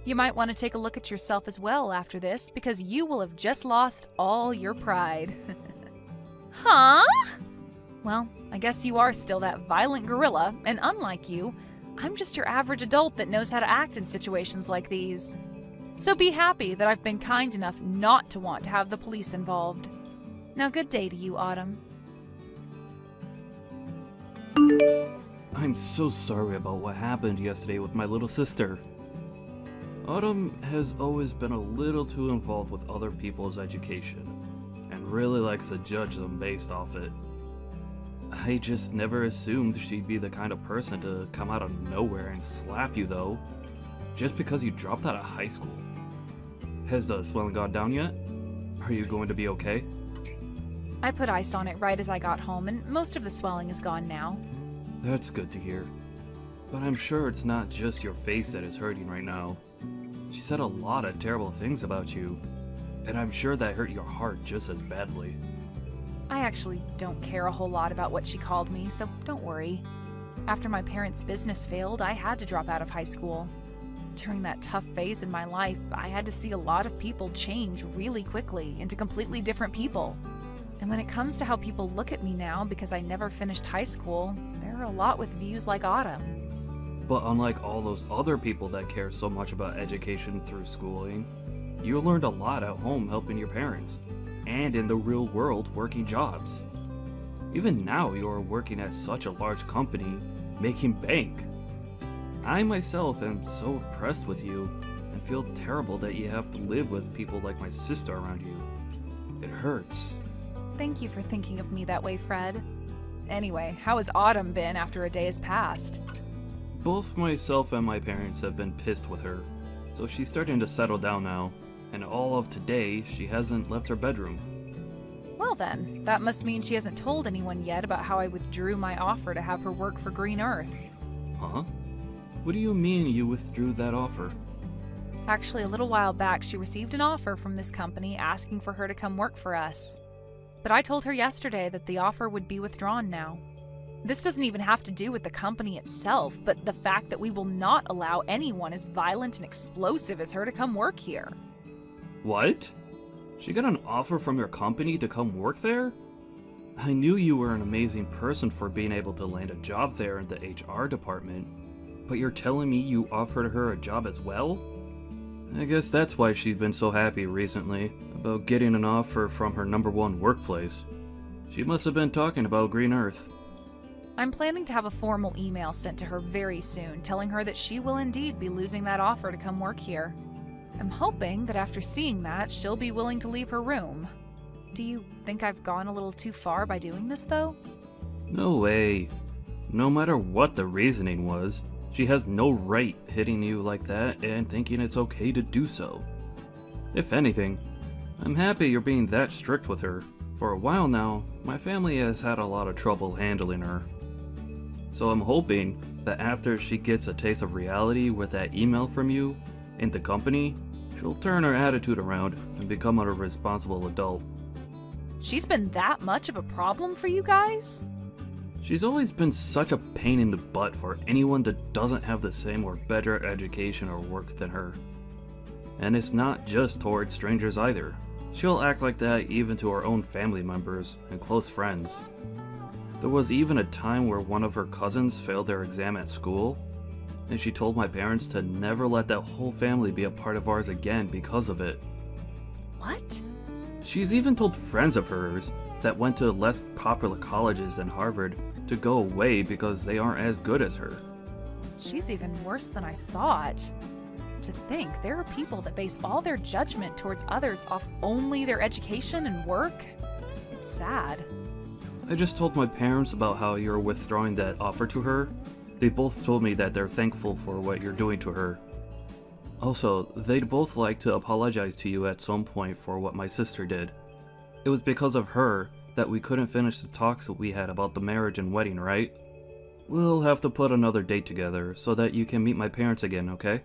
You might want to take a look at yourself as well after this, because you will have just lost all your pride. Huh? Well, I guess you are still that violent gorilla, and unlike you, I'm just your average adult that knows how to act in situations like these. So be happy that I've been kind enough not to want to have the police involved. Now, good day to you, Autumn. I'm so sorry about what happened yesterday with my little sister. Autumn has always been a little too involved with other people's education, and really likes to judge them based off it. I just never assumed she'd be the kind of person to come out of nowhere and slap you though, just because you dropped out of high school. Has the swelling gone down yet? Are you going to be okay? I put ice on it right as I got home, and most of the swelling is gone now. That's good to hear. But I'm sure it's not just your face that is hurting right now. She said a lot of terrible things about you, and I'm sure that hurt your heart just as badly. I actually don't care a whole lot about what she called me, so don't worry. After my parents' business failed, I had to drop out of high school. During that tough phase in my life, I had to see a lot of people change really quickly into completely different people. And when it comes to how people look at me now because I never finished high school, there are a lot with views like Autumn. But unlike all those other people that care so much about education through schooling, you learned a lot at home helping your parents, and in the real world working jobs. Even now you are working at such a large company, making bank. I myself am so impressed with you, and feel terrible that you have to live with people like my sister around you. It hurts. Thank you for thinking of me that way, Fred. Anyway, how has Autumn been after a day has passed? Both myself and my parents have been pissed with her, so she's starting to settle down now, and all of today she hasn't left her bedroom. Well then, that must mean she hasn't told anyone yet about how I withdrew my offer to have her work for Green Earth. Huh? What do you mean you withdrew that offer? Actually, a little while back she received an offer from this company asking for her to come work for us. But I told her yesterday that the offer would be withdrawn now. This doesn't even have to do with the company itself, but the fact that we will not allow anyone as violent and explosive as her to come work here. What? She got an offer from your company to come work there? I knew you were an amazing person for being able to land a job there in the HR department, but you're telling me you offered her a job as well? I guess that's why she's been so happy recently about getting an offer from her #1 workplace. She must have been talking about Green Earth. I'm planning to have a formal email sent to her very soon, telling her that she will indeed be losing that offer to come work here. I'm hoping that after seeing that, she'll be willing to leave her room. Do you think I've gone a little too far by doing this, though? No way. No matter what the reasoning was, she has no right hitting you like that and thinking it's okay to do so. If anything, I'm happy you're being that strict with her. For a while now, my family has had a lot of trouble handling her. So I'm hoping that after she gets a taste of reality with that email from you in the company, she'll turn her attitude around and become a responsible adult. She's been that much of a problem for you guys? She's always been such a pain in the butt for anyone that doesn't have the same or better education or work than her. And it's not just towards strangers either. She'll act like that even to her own family members and close friends. There was even a time where one of her cousins failed their exam at school, and she told my parents to never let that whole family be a part of ours again because of it. What? She's even told friends of hers that went to less popular colleges than Harvard to go away because they aren't as good as her. She's even worse than I thought. To think there are people that base all their judgment towards others off only their education and work. It's sad. I just told my parents about how you're withdrawing that offer to her. They both told me that they're thankful for what you're doing to her. Also, they'd both like to apologize to you at some point for what my sister did. It was because of her that we couldn't finish the talks that we had about the marriage and wedding, right? We'll have to put another date together so that you can meet my parents again, okay?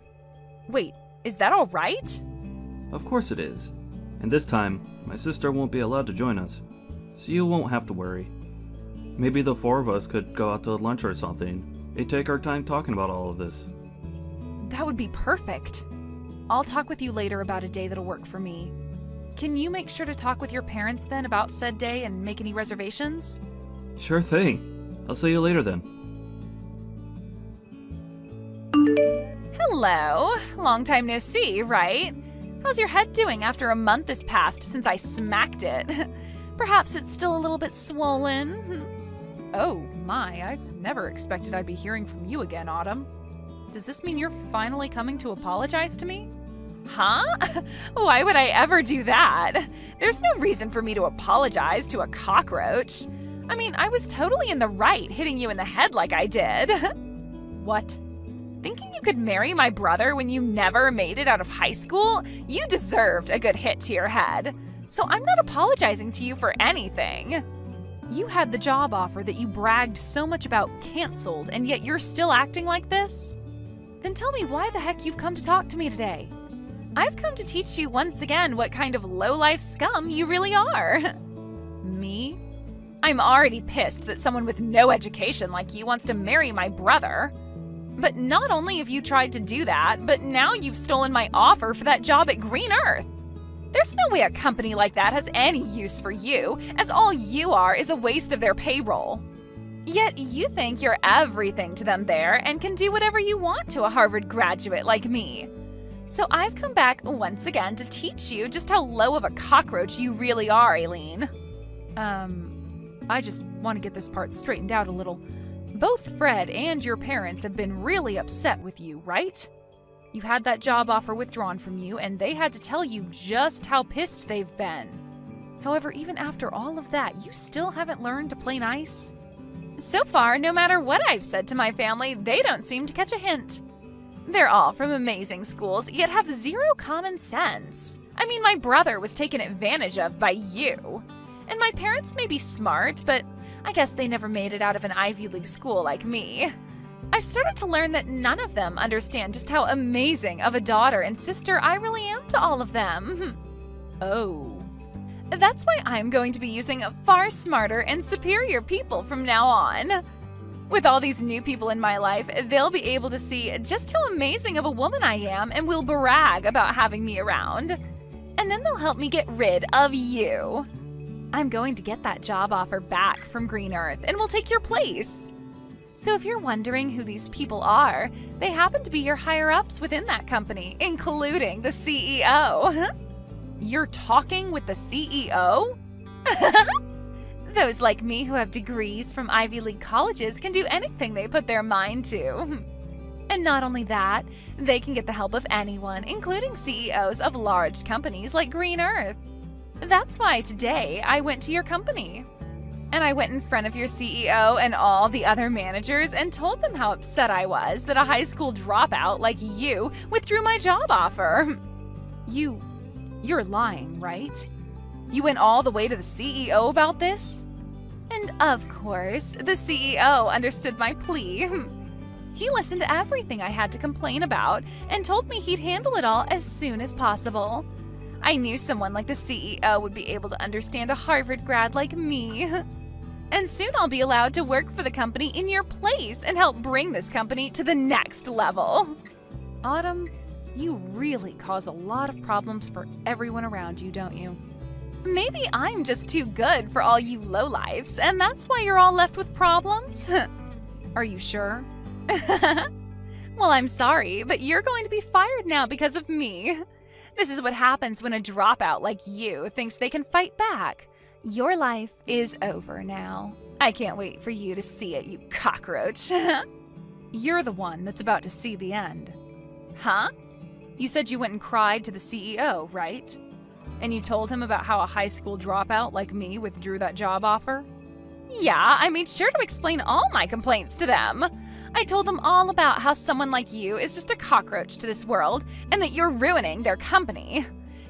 Wait, is that all right? Of course it is. And this time, my sister won't be allowed to join us, so you won't have to worry. Maybe the four of us could go out to lunch or something and take our time talking about all of this. That would be perfect. I'll talk with you later about a day that'll work for me. Can you make sure to talk with your parents then about said day and make any reservations? Sure thing. I'll see you later then. Hello. Long time no see, right? How's your head doing after a month has passed since I smacked it? Perhaps it's still a little bit swollen. Oh my, I never expected I'd be hearing from you again, Autumn. Does this mean you're finally coming to apologize to me? Huh? Why would I ever do that? There's no reason for me to apologize to a cockroach. I mean, I was totally in the right hitting you in the head like I did. What? Thinking you could marry my brother when you never made it out of high school? You deserved a good hit to your head. So I'm not apologizing to you for anything. You had the job offer that you bragged so much about canceled, and yet you're still acting like this? Then tell me why the heck you've come to talk to me today. I've come to teach you once again what kind of low-life scum you really are. Me? I'm already pissed that someone with no education like you wants to marry my brother. But not only have you tried to do that, but now you've stolen my offer for that job at Green Earth. There's no way a company like that has any use for you, as all you are is a waste of their payroll. Yet you think you're everything to them there and can do whatever you want to a Harvard graduate like me. So I've come back once again to teach you just how low of a cockroach you really are, Aileen. I just want to get this part straightened out a little. Both Fred and your parents have been really upset with you, right? You had that job offer withdrawn from you, and they had to tell you just how pissed they've been. However, even after all of that, you still haven't learned to play nice? So far, no matter what I've said to my family, they don't seem to catch a hint. They're all from amazing schools, yet have zero common sense. I mean, my brother was taken advantage of by you. And my parents may be smart, but I guess they never made it out of an Ivy League school like me. I've started to learn that none of them understand just how amazing of a daughter and sister I really am to all of them. Oh. That's why I'm going to be using far smarter and superior people from now on. With all these new people in my life, they'll be able to see just how amazing of a woman I am and will brag about having me around. And then they'll help me get rid of you. I'm going to get that job offer back from Green Earth and will take your place. So if you're wondering who these people are, they happen to be your higher-ups within that company, including the CEO. You're talking with the CEO? Those like me who have degrees from Ivy League colleges can do anything they put their mind to. And not only that, they can get the help of anyone, including CEOs of large companies like Green Earth. That's why today I went to your company. And I went in front of your CEO and all the other managers and told them how upset I was that a high school dropout like you withdrew my job offer. You're lying, right? You went all the way to the CEO about this? And of course, the CEO understood my plea. He listened to everything I had to complain about and told me he'd handle it all as soon as possible. I knew someone like the CEO would be able to understand a Harvard grad like me. And soon I'll be allowed to work for the company in your place and help bring this company to the next level. Autumn, you really cause a lot of problems for everyone around you, don't you? Maybe I'm just too good for all you lowlifes, and that's why you're all left with problems? Are you sure? Well, I'm sorry, but you're going to be fired now because of me. This is what happens when a dropout like you thinks they can fight back. Your life is over now. I can't wait for you to see it, you cockroach. You're the one that's about to see the end. Huh? You said you went and cried to the CEO, right? And you told him about how a high school dropout like me withdrew that job offer? Yeah, I made sure to explain all my complaints to them. I told them all about how someone like you is just a cockroach to this world and that you're ruining their company.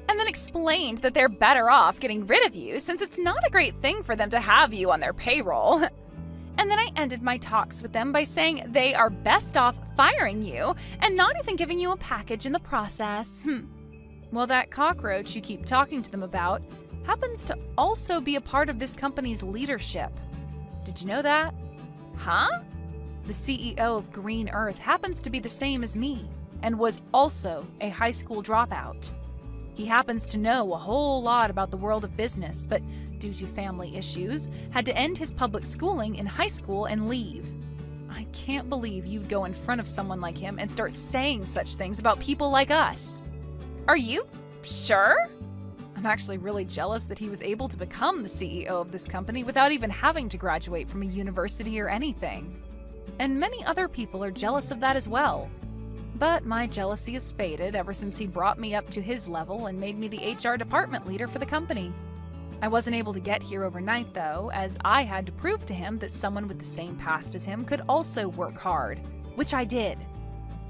And then explained that they're better off getting rid of you since it's not a great thing for them to have you on their payroll. And then I ended my talks with them by saying they are best off firing you and not even giving you a package in the process. Well, that cockroach you keep talking to them about happens to also be a part of this company's leadership. Did you know that? Huh? The CEO of Green Earth happens to be the same as me and was also a high school dropout. He happens to know a whole lot about the world of business, but due to family issues, had to end his public schooling in high school and leave. I can't believe you'd go in front of someone like him and start saying such things about people like us. Are you sure? I'm actually really jealous that he was able to become the CEO of this company without even having to graduate from a university or anything. And many other people are jealous of that as well. But my jealousy has faded ever since he brought me up to his level and made me the HR department leader for the company. I wasn't able to get here overnight though, as I had to prove to him that someone with the same past as him could also work hard, which I did.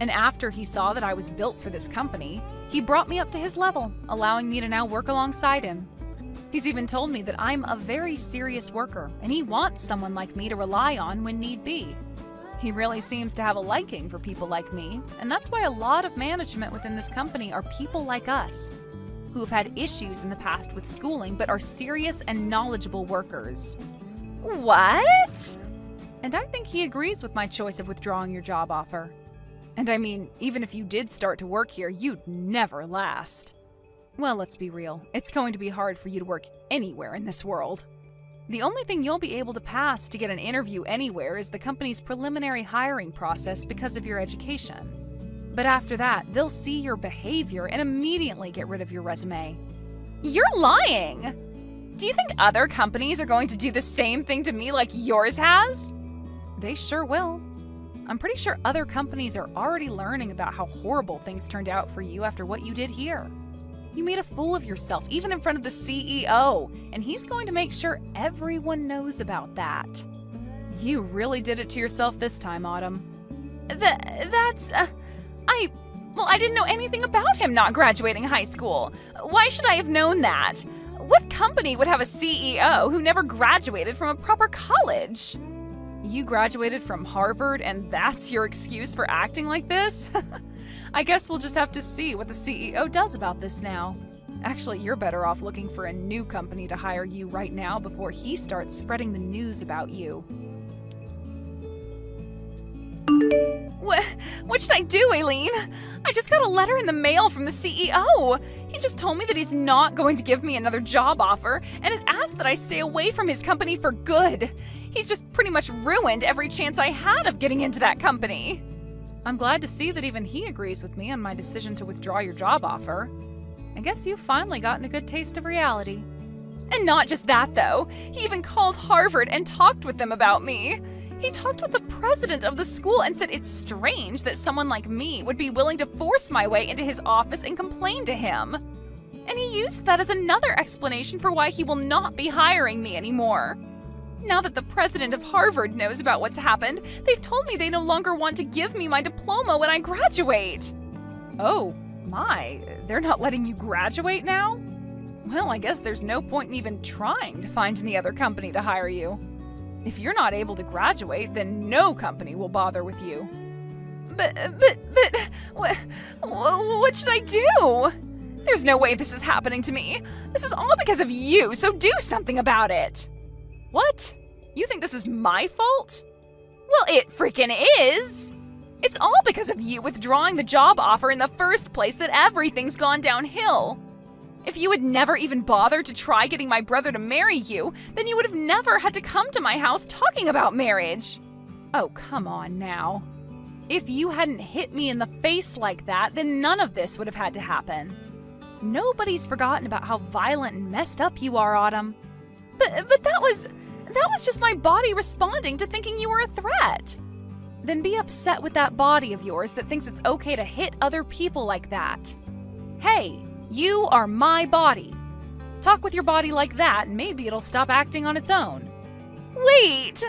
And after he saw that I was built for this company, he brought me up to his level, allowing me to now work alongside him. He's even told me that I'm a very serious worker, and he wants someone like me to rely on when need be. He really seems to have a liking for people like me, and that's why a lot of management within this company are people like us, who have had issues in the past with schooling but are serious and knowledgeable workers. What? And I think he agrees with my choice of withdrawing your job offer. And I mean, even if you did start to work here, you'd never last. Well, let's be real. It's going to be hard for you to work anywhere in this world. The only thing you'll be able to pass to get an interview anywhere is the company's preliminary hiring process because of your education. But after that, they'll see your behavior and immediately get rid of your resume. You're lying! Do you think other companies are going to do the same thing to me like yours has? They sure will. I'm pretty sure other companies are already learning about how horrible things turned out for you after what you did here. You made a fool of yourself, even in front of the CEO, and he's going to make sure everyone knows about that. You really did it to yourself this time, Autumn. I didn't know anything about him not graduating high school. Why should I have known that? What company would have a CEO who never graduated from a proper college? You graduated from Harvard and that's your excuse for acting like this? I guess we'll just have to see what the CEO does about this now. Actually, you're better off looking for a new company to hire you right now before he starts spreading the news about you. What should I do, Aileen? I just got a letter in the mail from the CEO. He just told me that he's not going to give me another job offer and has asked that I stay away from his company for good. He's just pretty much ruined every chance I had of getting into that company. I'm glad to see that even he agrees with me on my decision to withdraw your job offer. I guess you've finally gotten a good taste of reality. And not just that, though. He even called Harvard and talked with them about me. He talked with the president of the school and said it's strange that someone like me would be willing to force my way into his office and complain to him. And he used that as another explanation for why he will not be hiring me anymore. Now that the president of Harvard knows about what's happened, they've told me they no longer want to give me my diploma when I graduate. Oh, my, they're not letting you graduate now? Well, I guess there's no point in even trying to find any other company to hire you. If you're not able to graduate, then no company will bother with you. But, what should I do? There's no way this is happening to me. This is all because of you, so do something about it. What? You think this is my fault? Well, it freaking is! It's all because of you withdrawing the job offer in the first place that everything's gone downhill. If you had never even bothered to try getting my brother to marry you, then you would have never had to come to my house talking about marriage. Oh, come on now. If you hadn't hit me in the face like that, then none of this would have had to happen. Nobody's forgotten about how violent and messed up you are, Autumn. But that was just my body responding to thinking you were a threat. Then be upset with that body of yours that thinks it's okay to hit other people like that. Hey, you are my body. Talk with your body like that and maybe it'll stop acting on its own. Wait!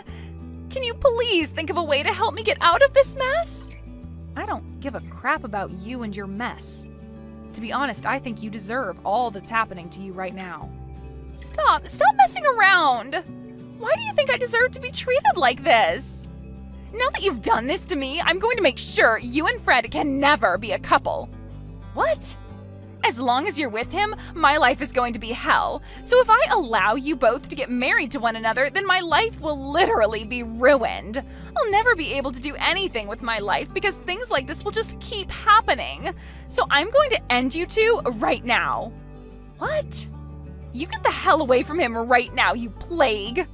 Can you please think of a way to help me get out of this mess? I don't give a crap about you and your mess. To be honest, I think you deserve all that's happening to you right now. Stop messing around! Why do you think I deserve to be treated like this? Now that you've done this to me, I'm going to make sure you and Fred can never be a couple. What? As long as you're with him, my life is going to be hell. So if I allow you both to get married to one another, then my life will literally be ruined. I'll never be able to do anything with my life because things like this will just keep happening. So I'm going to end you two right now. What? You get the hell away from him right now, you plague.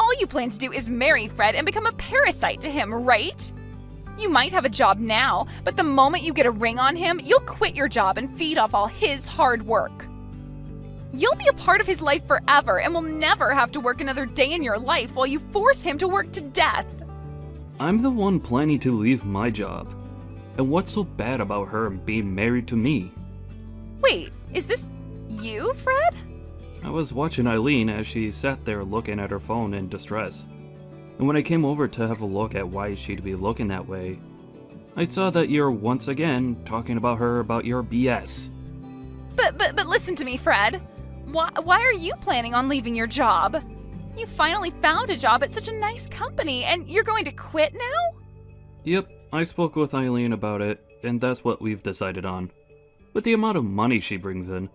All you plan to do is marry Fred and become a parasite to him, right? You might have a job now, but the moment you get a ring on him, you'll quit your job and feed off all his hard work. You'll be a part of his life forever and will never have to work another day in your life while you force him to work to death. I'm the one planning to leave my job. And what's so bad about her being married to me? Wait, is this you, Fred? I was watching Eileen as she sat there looking at her phone in distress. And when I came over to have a look at why she'd be looking that way, I saw that you're once again talking about her about your BS. But listen to me, Fred. Why are you planning on leaving your job? You finally found a job at such a nice company and you're going to quit now? Yep, I spoke with Eileen about it, and that's what we've decided on. With the amount of money she brings in,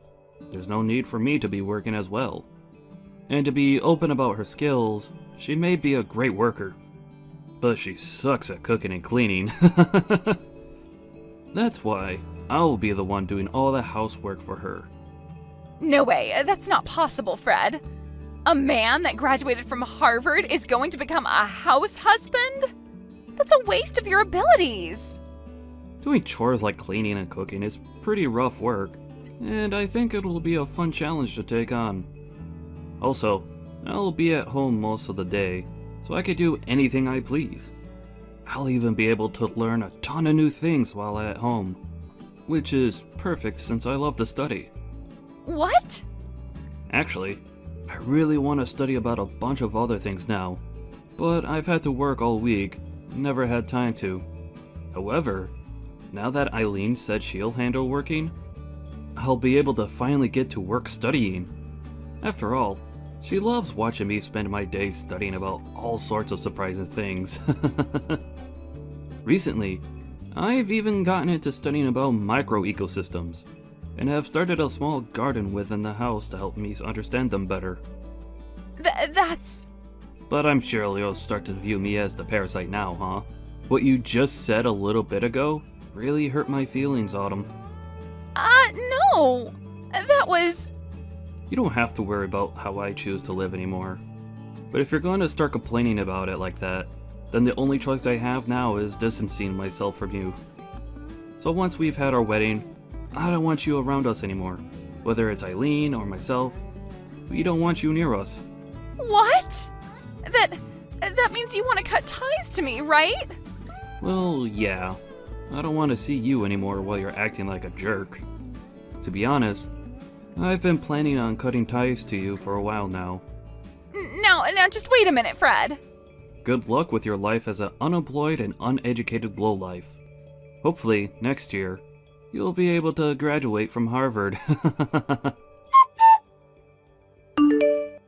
there's no need for me to be working as well. And to be open about her skills, she may be a great worker, but she sucks at cooking and cleaning. That's why I'll be the one doing all the housework for her. No way, that's not possible, Fred. A man that graduated from Harvard is going to become a house husband? That's a waste of your abilities. Doing chores like cleaning and cooking is pretty rough work, and I think it'll be a fun challenge to take on. Also, I'll be at home most of the day, so I can do anything I please. I'll even be able to learn a ton of new things while at home, which is perfect since I love to study. What? Actually, I really want to study about a bunch of other things now, but I've had to work all week, never had time to. However, now that Eileen said she'll handle working, I'll be able to finally get to work studying. After all, she loves watching me spend my days studying about all sorts of surprising things. Recently, I've even gotten into studying about microecosystems, and have started a small garden within the house to help me understand them better. That's... But I'm sure you'll start to view me as the parasite now, huh? What you just said a little bit ago really hurt my feelings, Autumn. No. That was... You don't have to worry about how I choose to live anymore. But if you're going to start complaining about it like that, then the only choice I have now is distancing myself from you. So once we've had our wedding, I don't want you around us anymore, whether it's Eileen or myself. We don't want you near us. What? That means you want to cut ties to me, right? Well, yeah. I don't want to see you anymore while you're acting like a jerk. To be honest, I've been planning on cutting ties to you for a while now. Now, just wait a minute, Fred. Good luck with your life as an unemployed and uneducated lowlife. Hopefully, next year, you'll be able to graduate from Harvard.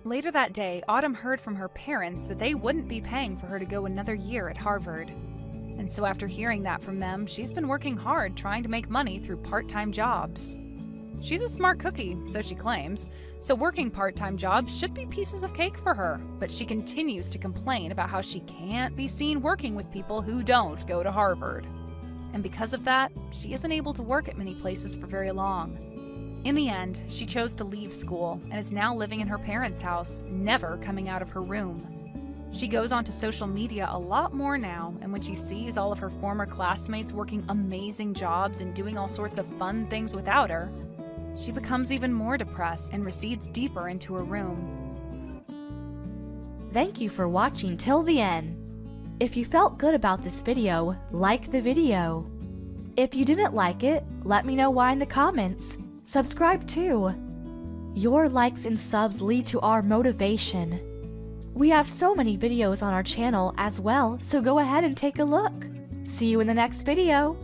Later that day, Autumn heard from her parents that they wouldn't be paying for her to go another year at Harvard. And so after hearing that from them, she's been working hard trying to make money through part-time jobs. She's a smart cookie, so she claims, so working part-time jobs should be pieces of cake for her, but she continues to complain about how she can't be seen working with people who don't go to Harvard. And because of that, she isn't able to work at many places for very long. In the end, she chose to leave school and is now living in her parents' house, never coming out of her room. She goes onto social media a lot more now, and when she sees all of her former classmates working amazing jobs and doing all sorts of fun things without her, she becomes even more depressed and recedes deeper into her room. Thank you for watching till the end. If you felt good about this video, like the video. If you didn't like it, let me know why in the comments. Subscribe too. Your likes and subs lead to our motivation. We have so many videos on our channel as well, so go ahead and take a look. See you in the next video.